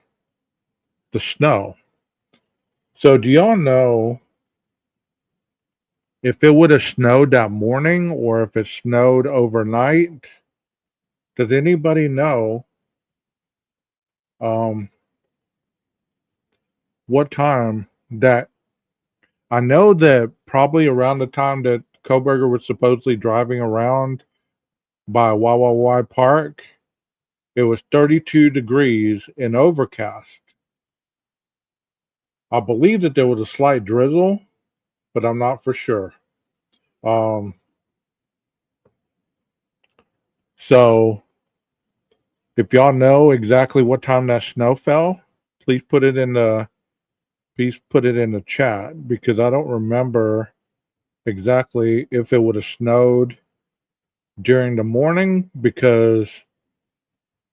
snow. So do y'all know if it would have snowed that morning or if it snowed overnight? Does anybody know what time that? I know that probably around the time that Koberger was supposedly driving around by YYY Park, it was 32 degrees and overcast. I believe that there was a slight drizzle, but I'm not for sure. So if y'all know exactly what time that snow fell, please put it in the chat, because I don't remember exactly if it would have snowed during the morning, because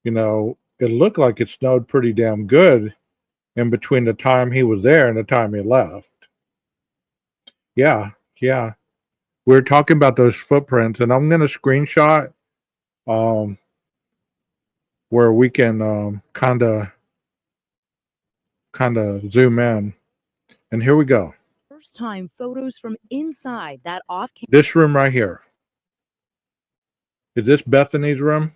it looked like it snowed pretty damn good in between the time he was there and the time he left. Yeah, yeah. We were talking about those footprints, and I'm gonna screenshot um where we can kinda zoom in. And here we go. First time photos from inside that off. This room right here. Is this Bethany's room?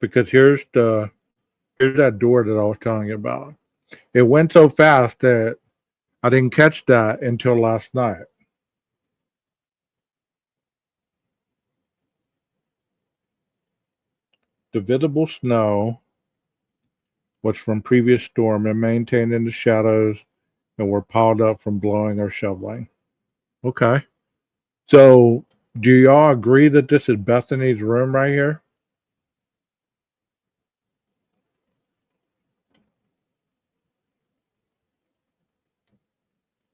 Because here's that door that I was telling you about. It went so fast that I didn't catch that until last night. The visible snow was from previous storm and maintained in the shadows and were piled up from blowing or shoveling. Okay. So do y'all agree that this is Bethany's room right here?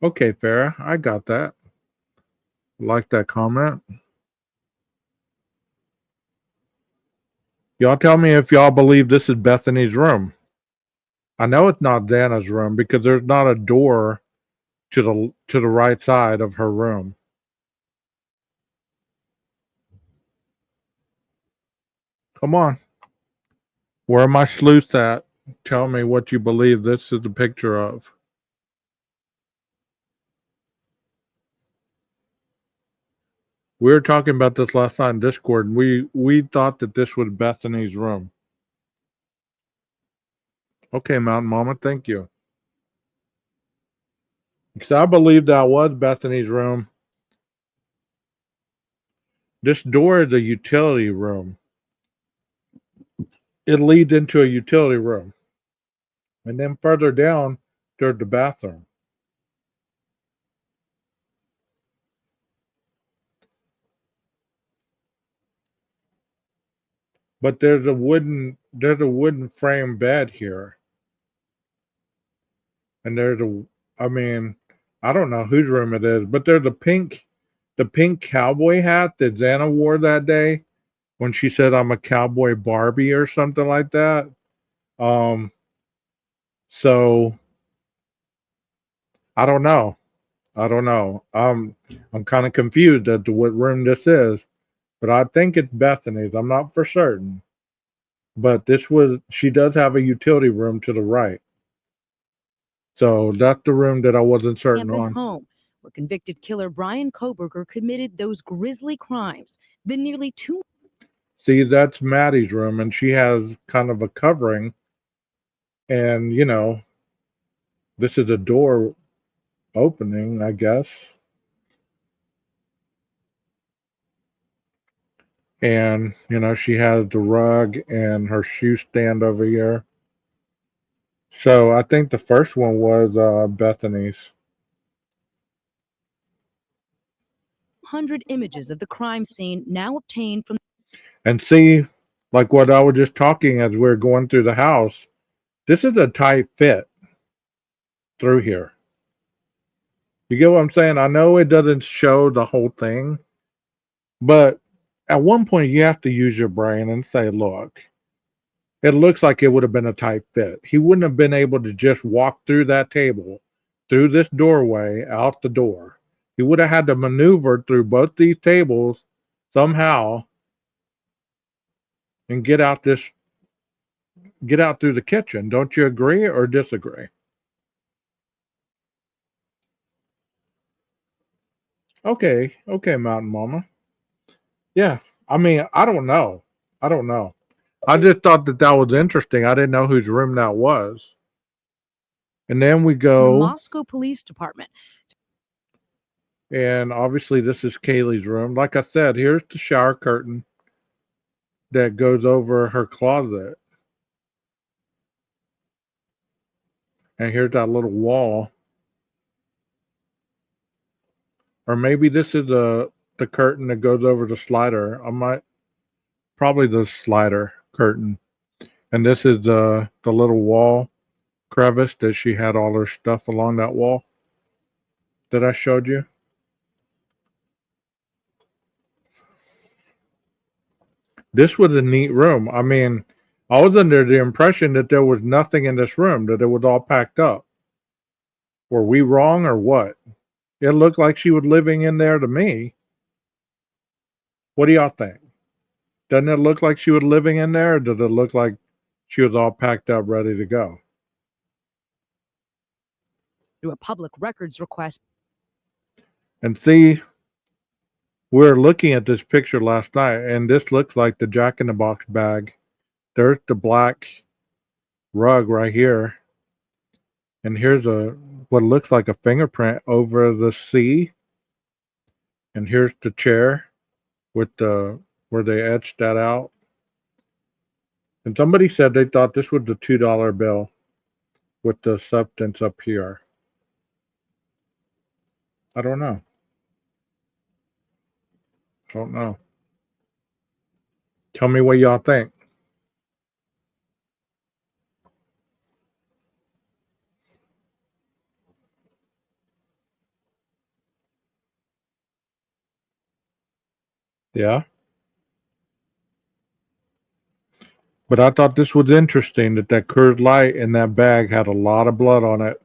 Okay, Farrah, I got that. Like that comment. Y'all tell me if y'all believe this is Bethany's room. I know it's not Zana's room because there's not a door to the right side of her room. Come on. Where are my sleuths at? Tell me what you believe this is a picture of. We were talking about this last night in Discord, and we thought that this was Bethany's room. Okay, Mountain Mama, thank you. Because I believe that was Bethany's room. This door is a utility room. It leads into a utility room. And then further down, there's the bathroom. But there's a wooden frame bed here. And I don't know whose room it is, but there's the pink cowboy hat that Zana wore that day when she said I'm a cowboy Barbie or something like that. So I don't know. I'm kind of confused as to what room this is, but I think it's Bethany's. I'm not for certain. But she does have a utility room to the right. So that's the room that I wasn't certain Campus on. home, where convicted killer Brian Koberger committed those grisly crimes. The nearly 2. See, that's Maddie's room, and she has kind of a covering. And, this is a door opening, I guess. And, she has the rug and her shoe stand over here. So I think the first one was Bethany's. 100 images of the crime scene now obtained from. And see, like what I was just talking as we we're going through the house, this is a tight fit through here. You get what I'm saying? I know it doesn't show the whole thing, but at one point you have to use your brain and say, look, it looks like it would have been a tight fit. He wouldn't have been able to just walk through that table, through this doorway, out the door. He would have had to maneuver through both these tables somehow and get out through the kitchen. Don't you agree or disagree? Okay, Mountain Mama. Yeah, I don't know. I just thought that was interesting. I didn't know whose room that was. And then we The go, Moscow Police Department. and obviously this is Kaylee's room. Like I said, here's the shower curtain that goes over her closet. And here's that little wall. Or maybe this is the curtain that goes over the slider. Probably the slider curtain. And this is the little wall crevice that she had all her stuff along that wall that I showed you. This was a neat room. I mean, I was under the impression that there was nothing in this room, that it was all packed up. Were we wrong or what? It looked like she was living in there to me. What do y'all think? Doesn't it look like she was living in there, or does it look like she was all packed up, ready to go? Through a public records request. And see, we were looking at this picture last night, and this looks like the Jack in the Box bag. There's the black rug right here. And here's what looks like a fingerprint over the C. And here's the chair with where they etched that out. And somebody said they thought this was the $2 bill with the substance up here. I don't know. Don't know. Tell me what y'all think. Yeah. But I thought this was interesting that Coors Light in that bag had a lot of blood on it.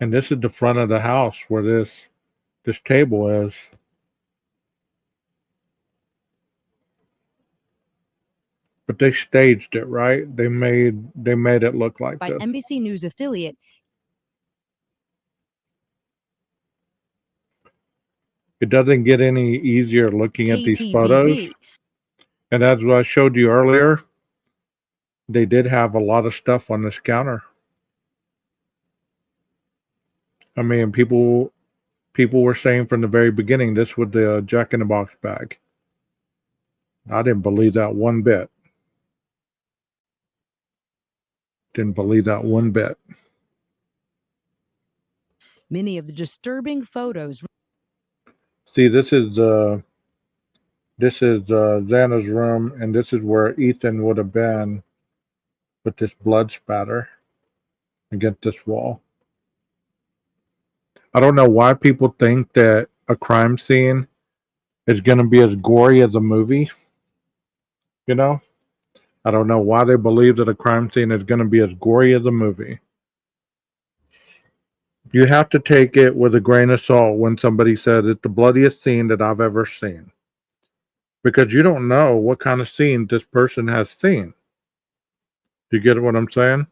And this is the front of the house where this table is. But they staged it, right? They made it look like By this. NBC News affiliate. It doesn't get any easier looking at these KTVB. photos. And as I showed you earlier, they did have a lot of stuff on this counter. I mean, people were saying from the very beginning this was the Jack in the Box bag. I didn't believe that one bit. Didn't believe that one bit. Many of the disturbing photos. See, this is Zana's room, and this is where Ethan would have been with this blood spatter against this wall. I don't know why people think that a crime scene is going to be as gory as a movie. You know? I don't know why they believe that a crime scene is going to be as gory as a movie. You have to take it with a grain of salt when somebody says it's the bloodiest scene that I've ever seen. Because you don't know what kind of scene this person has seen. You get what I'm saying?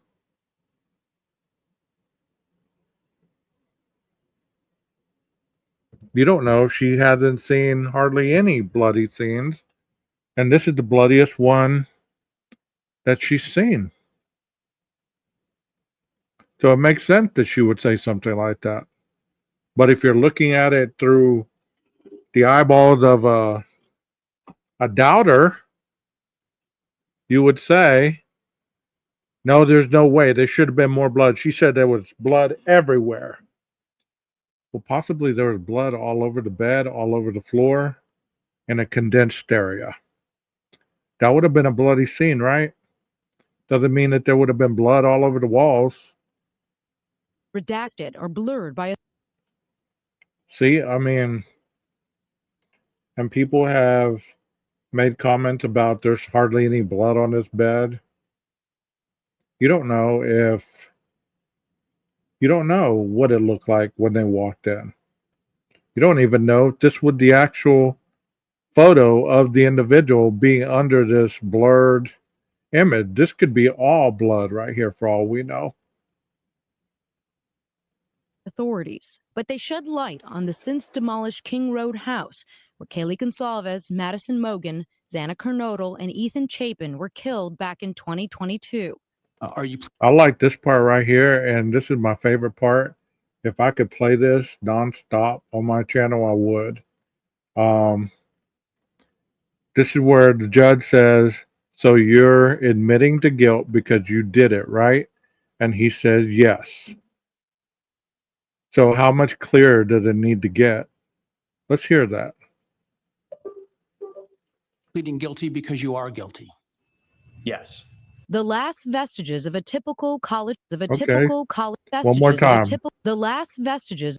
You don't know if she hasn't seen hardly any bloody scenes. And this is the bloodiest one that she's seen. So it makes sense that she would say something like that. But if you're looking at it through the eyeballs of a doubter, you would say, no, there's no way. There should have been more blood. She said there was blood everywhere. Well, possibly there was blood all over the bed, all over the floor, in a condensed area. That would have been a bloody scene, right? Doesn't mean that there would have been blood all over the walls. Redacted or blurred by a. See, I mean, and people have made comments about there's hardly any blood on this bed. You don't know what it looked like when they walked in. You don't even know if this was the actual photo of the individual being under this blurred image. This could be all blood right here for all we know. Authorities, but they shed light on the since demolished King Road house where Kaylee Gonsalves, Madison Mogan, Zana Kernodle, and Ethan Chapin were killed back in 2022. I like this part right here, and this is my favorite part. If I could play this nonstop on my channel, I would. This is where the judge says, so you're admitting to guilt because you did it, right? And he says, yes. So how much clearer does it need to get? Let's hear that. Pleading guilty because you are guilty. Yes. The last vestiges of a typical college One more time. the last vestiges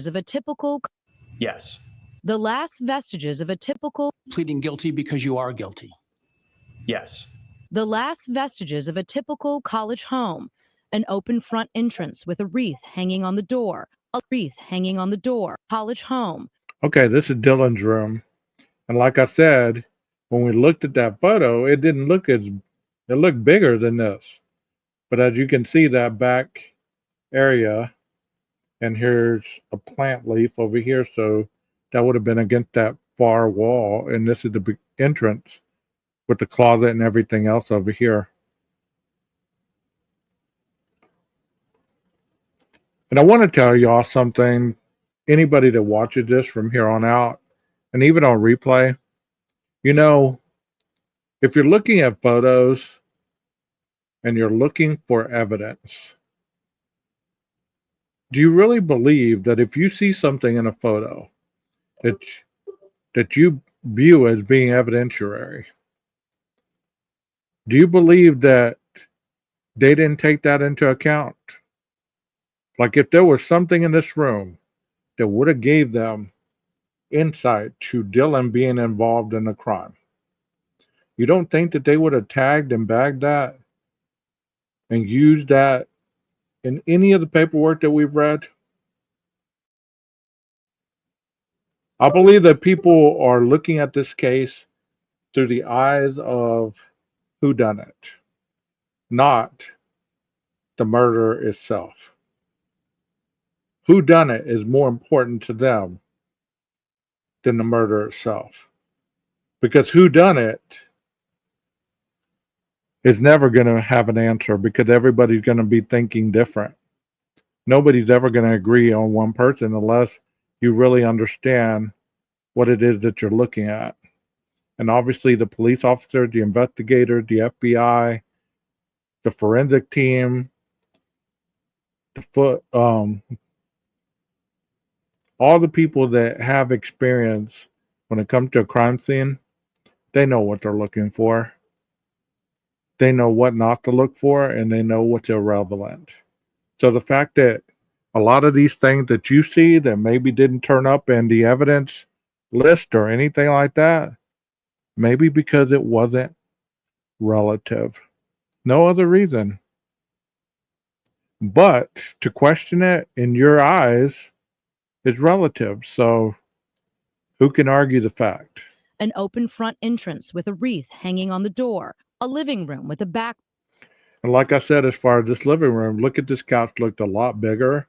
of a typical Yes. the last vestiges of a typical Pleading guilty because you are guilty. Yes. the last vestiges of a typical college home, an open front entrance with a wreath hanging on the door, college home. Okay, this is Dylan's room. And like I said, when we looked at that photo, it looked bigger than this. But as you can see, that back area, and here's a plant leaf over here, so that would have been against that far wall. And this is the big entrance with the closet and everything else over here. And I want to tell y'all something. Anybody that watches this from here on out, and even on replay, you know, if you're looking at photos and you're looking for evidence, do you really believe that if you see something in a photo that you view as being evidentiary, do you believe that they didn't take that into account? Like if there was something in this room that would have gave them insight to Dylan being involved in the crime, you don't think that they would have tagged and bagged that and used that in any of the paperwork that we've read? I believe that people are looking at this case through the eyes of whodunit, not the murder itself. Whodunit is more important to them than the murder itself. Because whodunit is never going to have an answer because everybody's going to be thinking different. Nobody's ever going to agree on one person unless you really understand what it is that you're looking at. And obviously the police officer, the investigator, the FBI, the forensic team, all the people that have experience when it comes to a crime scene, they know what they're looking for. They know what not to look for, and they know what's irrelevant. So the fact that a lot of these things that you see that maybe didn't turn up in the evidence list or anything like that, maybe because it wasn't relative. No other reason. But to question it in your eyes is relative. So who can argue the fact? An open front entrance with a wreath hanging on the door, a living room with a back. And like I said, as far as this living room, look at this couch, looked a lot bigger.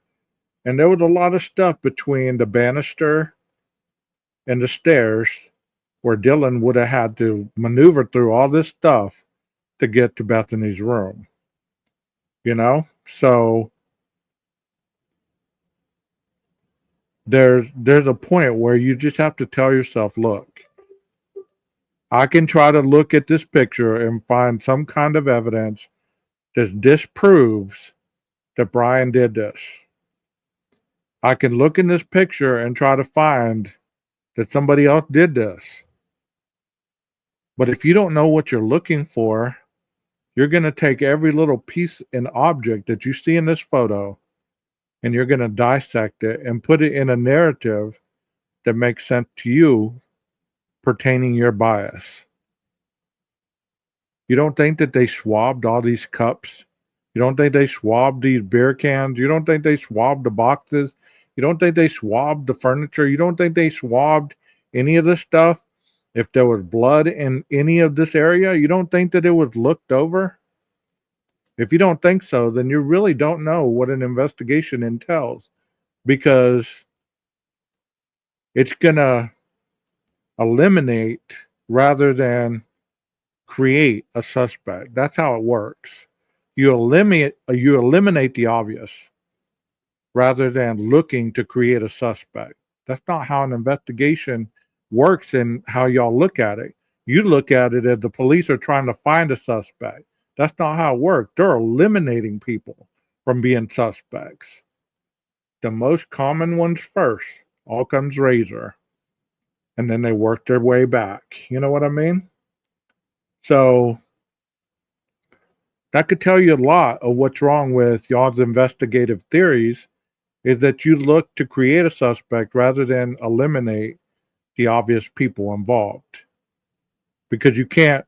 And there was a lot of stuff between the banister and the stairs where Dylan would have had to maneuver through all this stuff to get to Bethany's room. You know? So there's a point where you just have to tell yourself, look, I can try to look at this picture and find some kind of evidence that disproves that Brian did this. I can look in this picture and try to find that somebody else did this. But if you don't know what you're looking for, you're going to take every little piece and object that you see in this photo and you're going to dissect it and put it in a narrative that makes sense to you pertaining your bias. You don't think that they swabbed all these cups? You don't think they swabbed these beer cans? You don't think they swabbed the boxes? You don't think they swabbed the furniture? You don't think they swabbed any of this stuff? If there was blood in any of this area, you don't think that it was looked over? If you don't think so, then you really don't know what an investigation entails, because it's going to eliminate rather than create a suspect. That's how it works. You eliminate the obvious rather than looking to create a suspect. That's not how an investigation works and how y'all look at it. You look at it as the police are trying to find a suspect. That's not how it works. They're eliminating people. from being suspects. The most common ones first. All comes razor. And then they work their way back. You know what I mean? So that could tell you a lot of what's wrong with y'all's investigative theories is that you look to create a suspect rather than eliminate the obvious people involved. Because you can't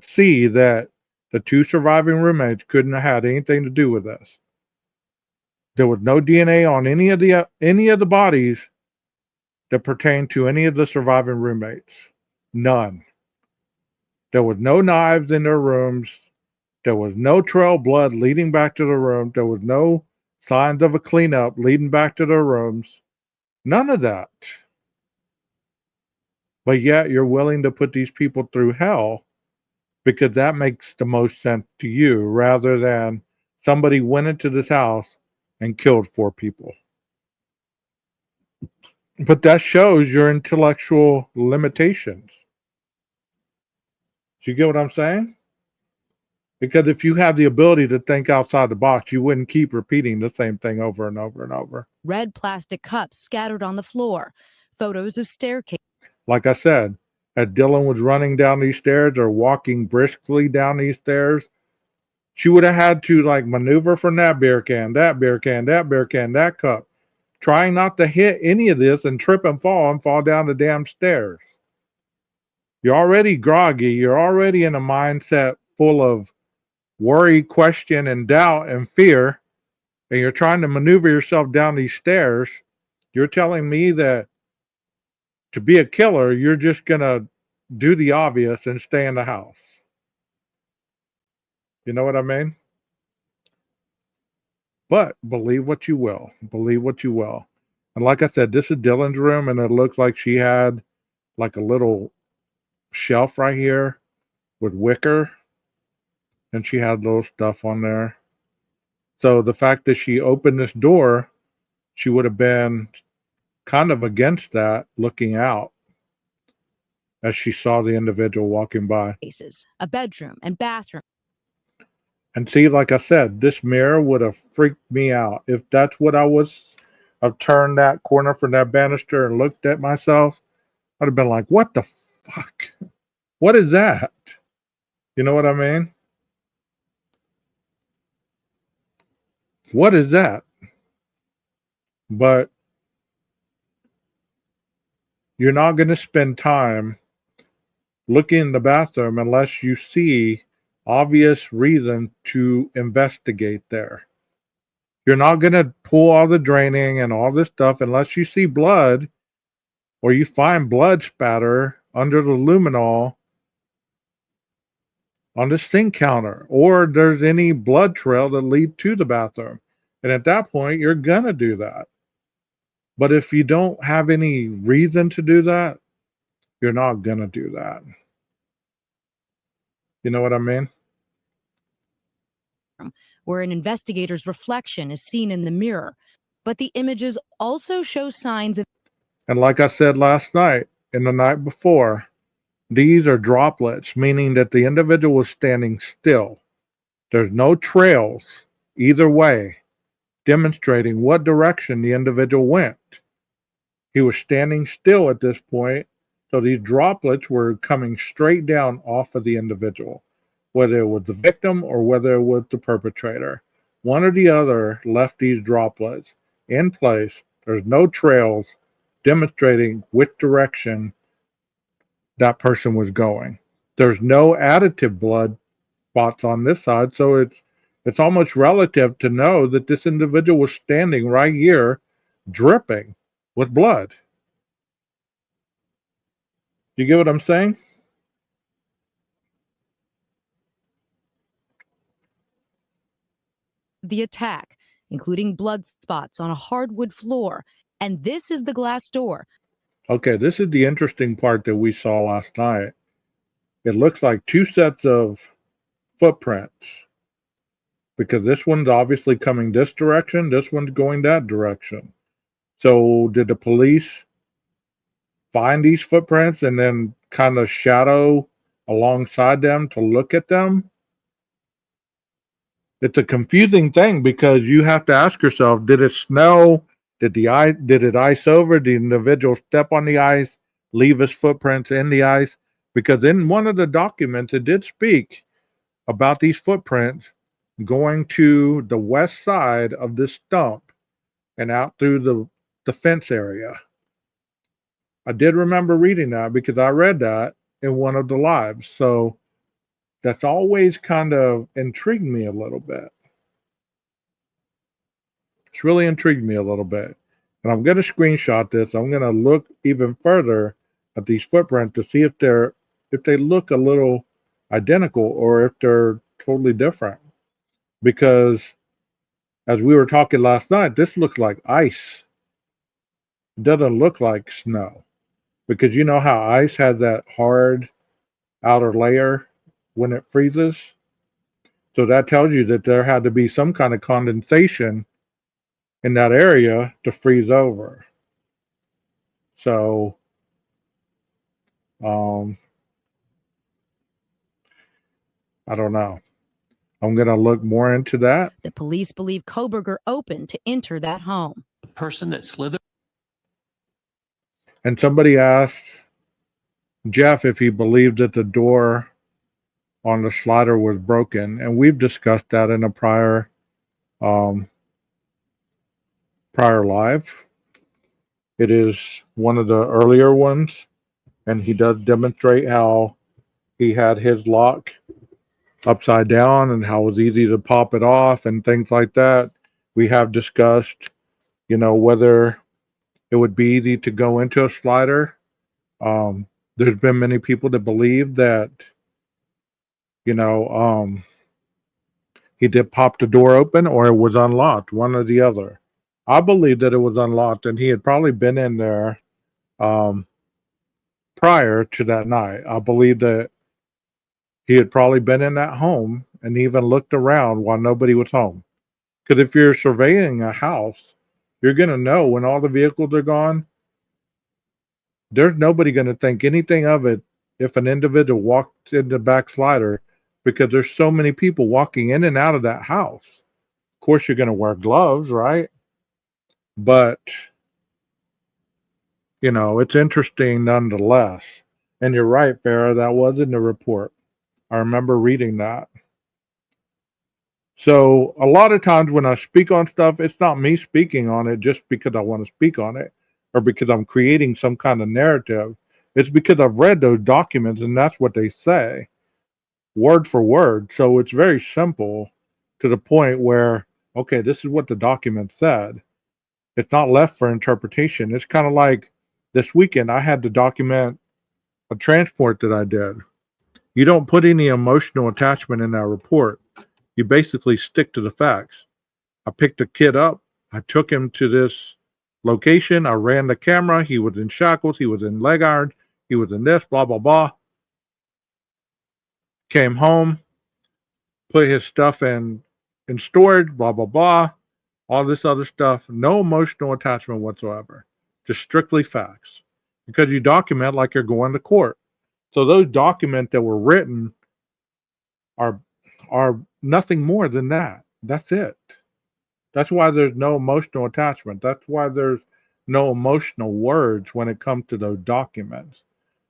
see that the two surviving roommates couldn't have had anything to do with this. There was no DNA on any of the bodies that pertained to any of the surviving roommates. None. There was no knives in their rooms. There was no trail of blood leading back to the room. There was no signs of a cleanup leading back to their rooms. None of that. But yet you're willing to put these people through hell because that makes the most sense to you rather than somebody went into this house and killed 4 people. But that shows your intellectual limitations. Do you get what I'm saying? Because if you have the ability to think outside the box, you wouldn't keep repeating the same thing over and over and over. Red plastic cups scattered on the floor. Photos of staircase. Like I said, as Dylan was running down these stairs or walking briskly down these stairs, she would have had to like maneuver from that beer can, that beer can, that beer can, that cup, trying not to hit any of this and trip and fall down the damn stairs. You're already groggy. You're already in a mindset full of worry, question, and doubt and fear, and you're trying to maneuver yourself down these stairs. You're telling me that to be a killer, you're just going to do the obvious and stay in the house. You know what I mean? But believe what you will. Believe what you will. And like I said, this is Dylan's room, and it looks like she had like a little shelf right here with wicker, and she had little stuff on there. So the fact that she opened this door, she would have been kind of against that, looking out as she saw the individual walking by. A bedroom and bathroom. And see, like I said, this mirror would have freaked me out. If that's what I was, I've turned that corner from that banister and looked at myself, I'd have been like, what the fuck? What is that? You know what I mean? What is that? But you're not going to spend time looking in the bathroom unless you see obvious reason to investigate there. You're not going to pull all the draining and all this stuff unless you see blood or you find blood spatter under the luminol on the sink counter, or there's any blood trail that lead to the bathroom. And at that point, you're going to do that. But if you don't have any reason to do that, you're not going to do that. You know what I mean? Where an investigator's reflection is seen in the mirror. But the images also show signs of. And like I said last night and the night before, these are droplets, meaning that the individual was standing still. There's no trails either way, demonstrating what direction the individual went. He was standing still at this point, so these droplets were coming straight down off of the individual, whether it was the victim or whether it was the perpetrator. One or the other left these droplets in place. There's no trails demonstrating which direction that person was going. There's no additive blood spots on this side, so it's almost relative to know that this individual was standing right here dripping with blood. You get what I'm saying? The attack, including blood spots on a hardwood floor. And this is the glass door. Okay, this is the interesting part that we saw last night. It looks like 2 sets of footprints, because this one's obviously coming this direction, this one's going that direction. So did the police find these footprints and then kind of shadow alongside them to look at them? it's a confusing thing because you have to ask yourself, did it snow? Did it ice over? Did the individual step on the ice, leave his footprints in the ice? Because in one of the documents it did speak about these footprints going to the west side of this stump and out through the fence area. I did remember reading that because I read that in one of the lives. So that's always kind of intrigued me a little bit. It's really intrigued me a little bit. And I'm going to screenshot this. I'm going to look even further at these footprints to see if they look a little identical or if they're totally different. Because as we were talking last night, this looks like ice. It doesn't look like snow. Because you know how ice has that hard outer layer when it freezes? So that tells you that there had to be some kind of condensation in that area to freeze over. So, I don't know. I'm going to look more into that. The police believe Koberger opened to enter that home. The person that slithered. And somebody asked Jeff if he believed that the door on the slider was broken. And we've discussed that in a prior live. It is one of the earlier ones. And he does demonstrate how he had his lock upside down and how it was easy to pop it off and things like that. We have discussed, whether it would be easy to go into a slider. There's been many people that believe that, he did pop the door open or it was unlocked, one or the other. I believe that it was unlocked and he had probably been in there prior to that night. I believe that he had probably been in that home and even looked around while nobody was home. Because if you're surveying a house, you're going to know when all the vehicles are gone, there's nobody going to think anything of it if an individual walked in the back slider because there's so many people walking in and out of that house. Of course, you're going to wear gloves, right? But, it's interesting nonetheless. And you're right, Farrah, that was in the report. I remember reading that. So a lot of times when I speak on stuff, it's not me speaking on it just because I want to speak on it or because I'm creating some kind of narrative. It's because I've read those documents and that's what they say, word for word. So it's very simple to the point where, okay, this is what the document said. It's not left for interpretation. It's kind of like this weekend I had to document a transport that I did. You don't put any emotional attachment in that report. You basically stick to the facts. I picked a kid up. I took him to this location. I ran the camera. He was in shackles. He was in leg irons. He was in this, blah, blah, blah. Came home, put his stuff in storage, blah, blah, blah. All this other stuff. No emotional attachment whatsoever. Just strictly facts. Because you document like you're going to court. So those documents that were written are nothing more than that. That's it. That's why there's no emotional attachment. That's why there's no emotional words when it comes to those documents.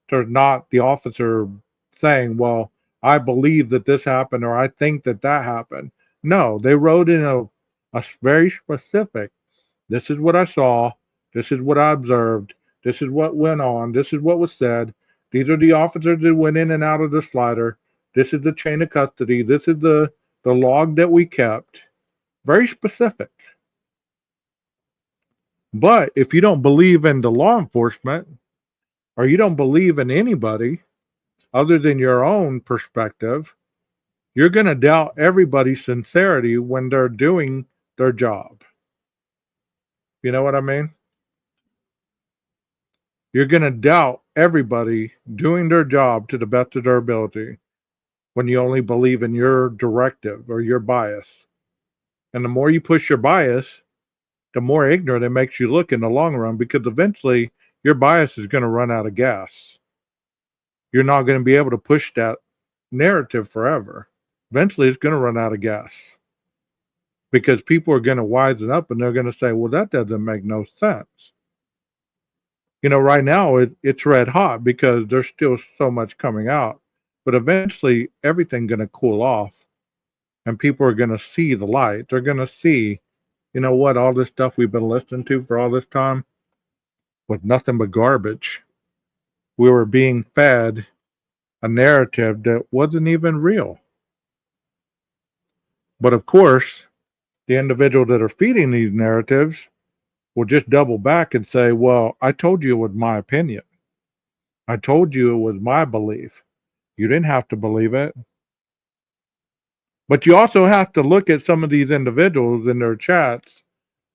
There's not the officer saying, well, I believe that this happened or I think that happened. No, they wrote in a very specific, this is what I saw, this is what I observed, this is what went on, this is what was said. These are the officers that went in and out of the slider. This is the chain of custody. This is the log that we kept. Very specific. But if you don't believe in the law enforcement or you don't believe in anybody other than your own perspective, you're going to doubt everybody's sincerity when they're doing their job. You know what I mean? You're going to doubt everybody doing their job to the best of their ability when you only believe in your directive or your bias. And the more you push your bias, the more ignorant it makes you look in the long run because eventually your bias is going to run out of gas. You're not going to be able to push that narrative forever. Eventually it's going to run out of gas. because people are going to wisen up and they're going to say, well, that doesn't make no sense. Right now it's red hot because there's still so much coming out, but eventually everything's going to cool off and people are going to see the light. They're going to see, what, all this stuff we've been listening to for all this time was nothing but garbage. We were being fed a narrative that wasn't even real. But of course, the individuals that are feeding these narratives will just double back and say, well, I told you it was my opinion. I told you it was my belief. You didn't have to believe it. But you also have to look at some of these individuals in their chats.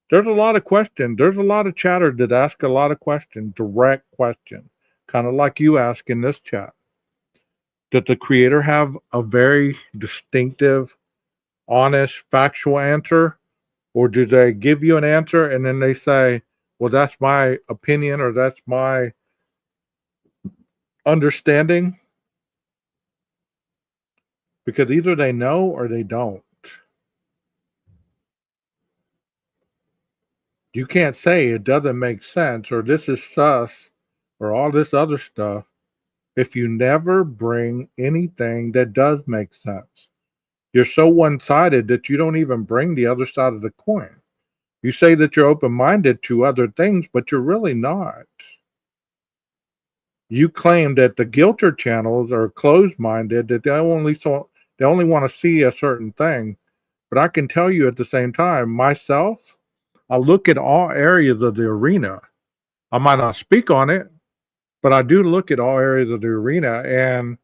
There's a lot of questions. There's a lot of chatters that ask a lot of questions, direct questions, kind of like you ask in this chat. Does the creator have a very distinctive, honest, factual answer? Or do they give you an answer and then they say, well, that's my opinion or that's my understanding? Because either they know or they don't. You can't say it doesn't make sense or this is sus or all this other stuff if you never bring anything that does make sense. You're so one-sided that you don't even bring the other side of the coin. You say that you're open-minded to other things, but you're really not. You claim that the guilter channels are closed-minded, that they only want to see a certain thing. But I can tell you at the same time, myself, I look at all areas of the arena. I might not speak on it, but I do look at all areas of the arena. And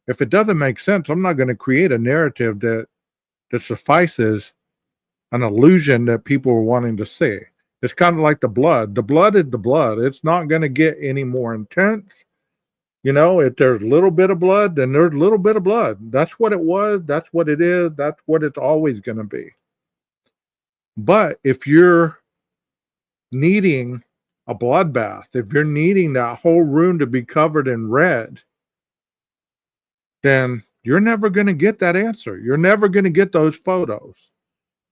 if it doesn't make sense, I'm not going to create a narrative that suffices an illusion that people are wanting to see. It's kind of like the blood. The blood is the blood. It's not going to get any more intense. If there's a little bit of blood, then there's a little bit of blood. That's what it was. That's what it is. That's what it's always going to be. But if you're needing a bloodbath, if you're needing that whole room to be covered in red, then you're never going to get that answer. You're never going to get those photos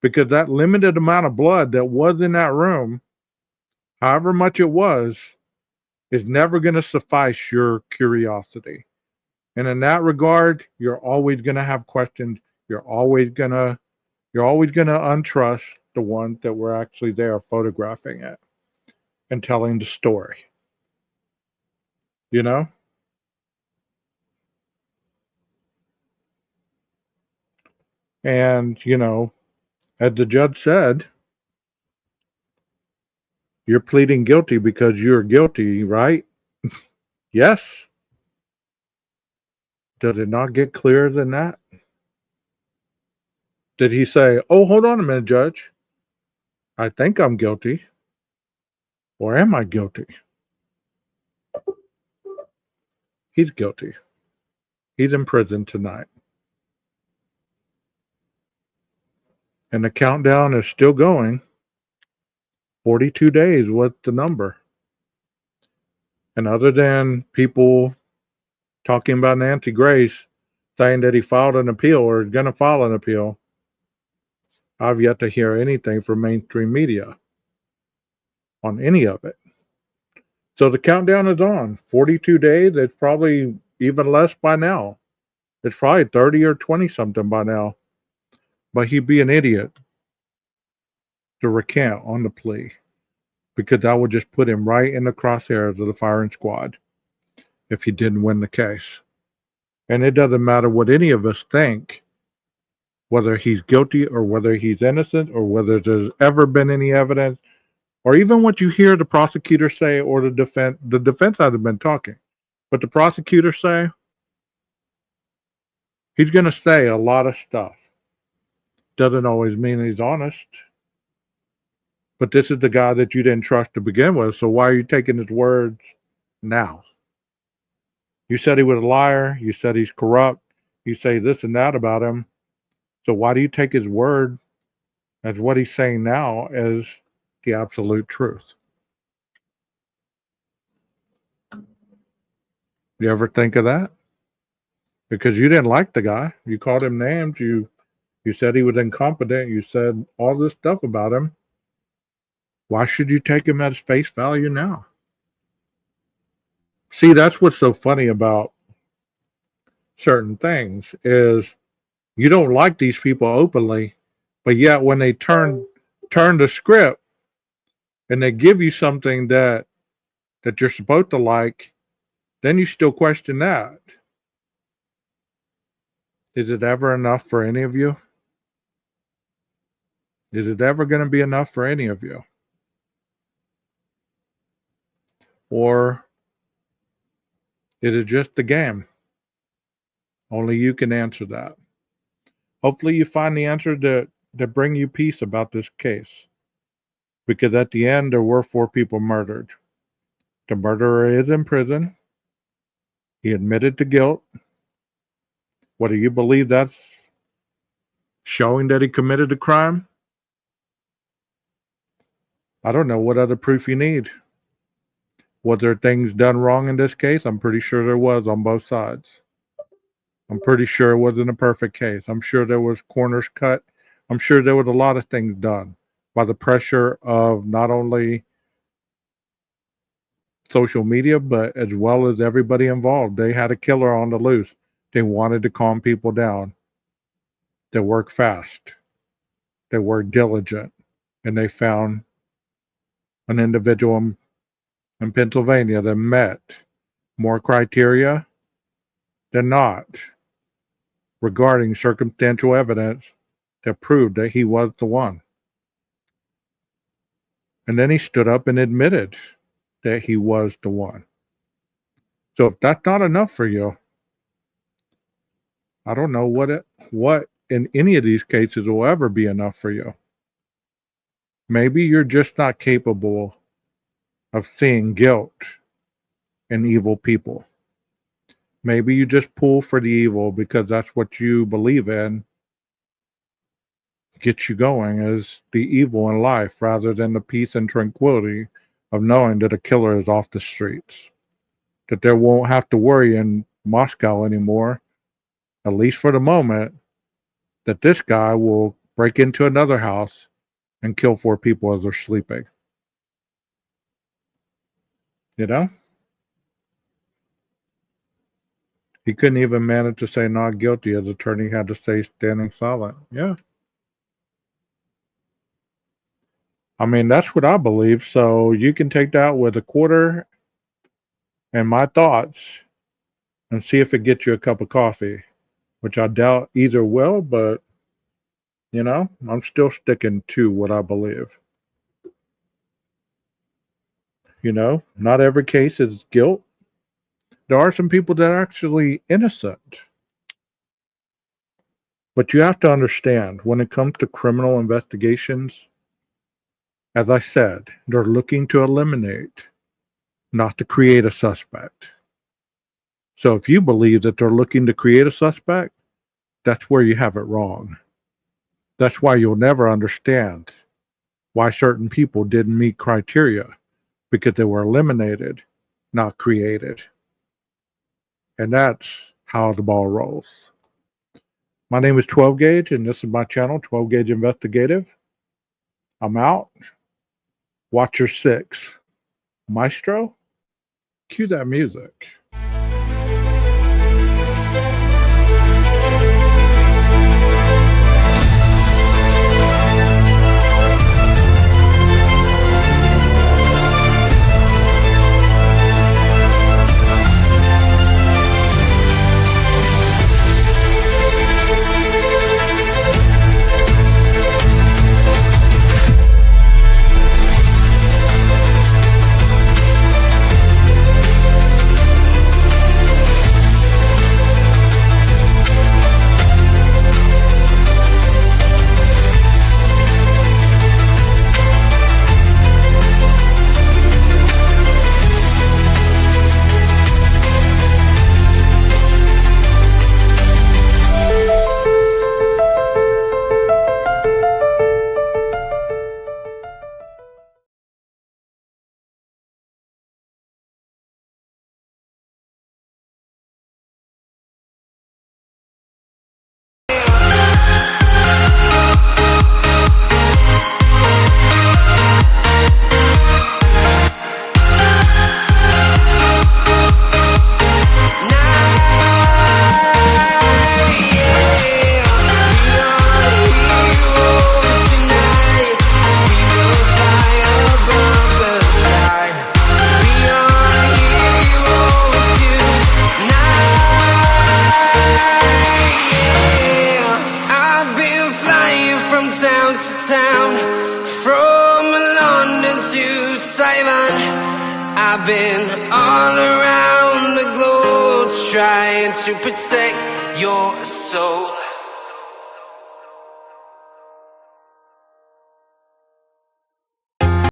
because that limited amount of blood that was in that room, however much it was, is never going to suffice your curiosity. And in that regard, you're always going to have questions. You're always going to untrust the ones that were actually there photographing it and telling the story. And, as the judge said, you're pleading guilty because you're guilty, right? Yes. Did it not get clearer than that? Did he say, oh, hold on a minute, Judge. I think I'm guilty. Or am I guilty? He's guilty. He's in prison tonight. And the countdown is still going. 42 days was the number. And other than people talking about Nancy Grace saying that he filed an appeal or is going to file an appeal, I've yet to hear anything from mainstream media on any of it. So the countdown is on. 42 days. It's probably even less by now. It's probably 30 or 20 something by now. But he'd be an idiot to recant on the plea because that would just put him right in the crosshairs of the firing squad if he didn't win the case. And it doesn't matter what any of us think, whether he's guilty or whether he's innocent or whether there's ever been any evidence, or even what you hear the prosecutor say or the defense. The defense hasn't been talking, but the prosecutor say, he's going to say a lot of stuff. Doesn't always mean he's honest. But this is the guy that you didn't trust to begin with, so why are you taking his words now? You said he was a liar. You said he's corrupt. You say this and that about him. So why do you take his word as what he's saying now as the absolute truth? You ever think of that? Because you didn't like the guy. You called him names. You You said he was incompetent. You said all this stuff about him. Why should you take him at his face value now? See, that's what's so funny about certain things is you don't like these people openly, but yet when they turn the script and they give you something that you're supposed to like, then you still question that. Is it ever enough for any of you? Is it ever going to be enough for any of you? Or is it just the game? Only you can answer that. Hopefully you find the answer that bring you peace about this case. Because at the end, there were 4 people murdered. The murderer is in prison. He admitted to guilt. Whether you believe that's showing that he committed a crime, I don't know what other proof you need. Was there things done wrong in this case? I'm pretty sure there was on both sides. I'm pretty sure it wasn't a perfect case. I'm sure there was corners cut. I'm sure there was a lot of things done by the pressure of not only social media, but as well as everybody involved. They had a killer on the loose. They wanted to calm people down. They worked fast. They worked diligent. And they found an individual in Pennsylvania that met more criteria than not regarding circumstantial evidence that proved that he was the one. And then he stood up and admitted that he was the one. So if that's not enough for you, I don't know what in any of these cases will ever be enough for you. Maybe you're just not capable of seeing guilt in evil people. Maybe you just pull for the evil because that's what you believe in. Gets you going is the evil in life rather than the peace and tranquility of knowing that a killer is off the streets. That they won't have to worry in Moscow anymore, at least for the moment, that this guy will break into another house and kill 4 people as they're sleeping. You know? He couldn't even manage to say not guilty. His attorney had to say standing silent. Yeah. I mean, that's what I believe. So you can take that with a quarter and my thoughts and see if it gets you a cup of coffee, which I doubt either will, but, you know, I'm still sticking to what I believe. You know, not every case is guilt. There are some people that are actually innocent. But you have to understand, when it comes to criminal investigations, as I said, they're looking to eliminate, not to create a suspect. So if you believe that they're looking to create a suspect, that's where you have it wrong. That's why you'll never understand why certain people didn't meet criteria, because they were eliminated, not created. And that's how the ball rolls. My name is 12 Gauge, and this is my channel, 12 Gauge Investigative. I'm out. Watch your 6. Maestro, cue that music. down to Taiwan. I've been all around the globe trying to protect your soul.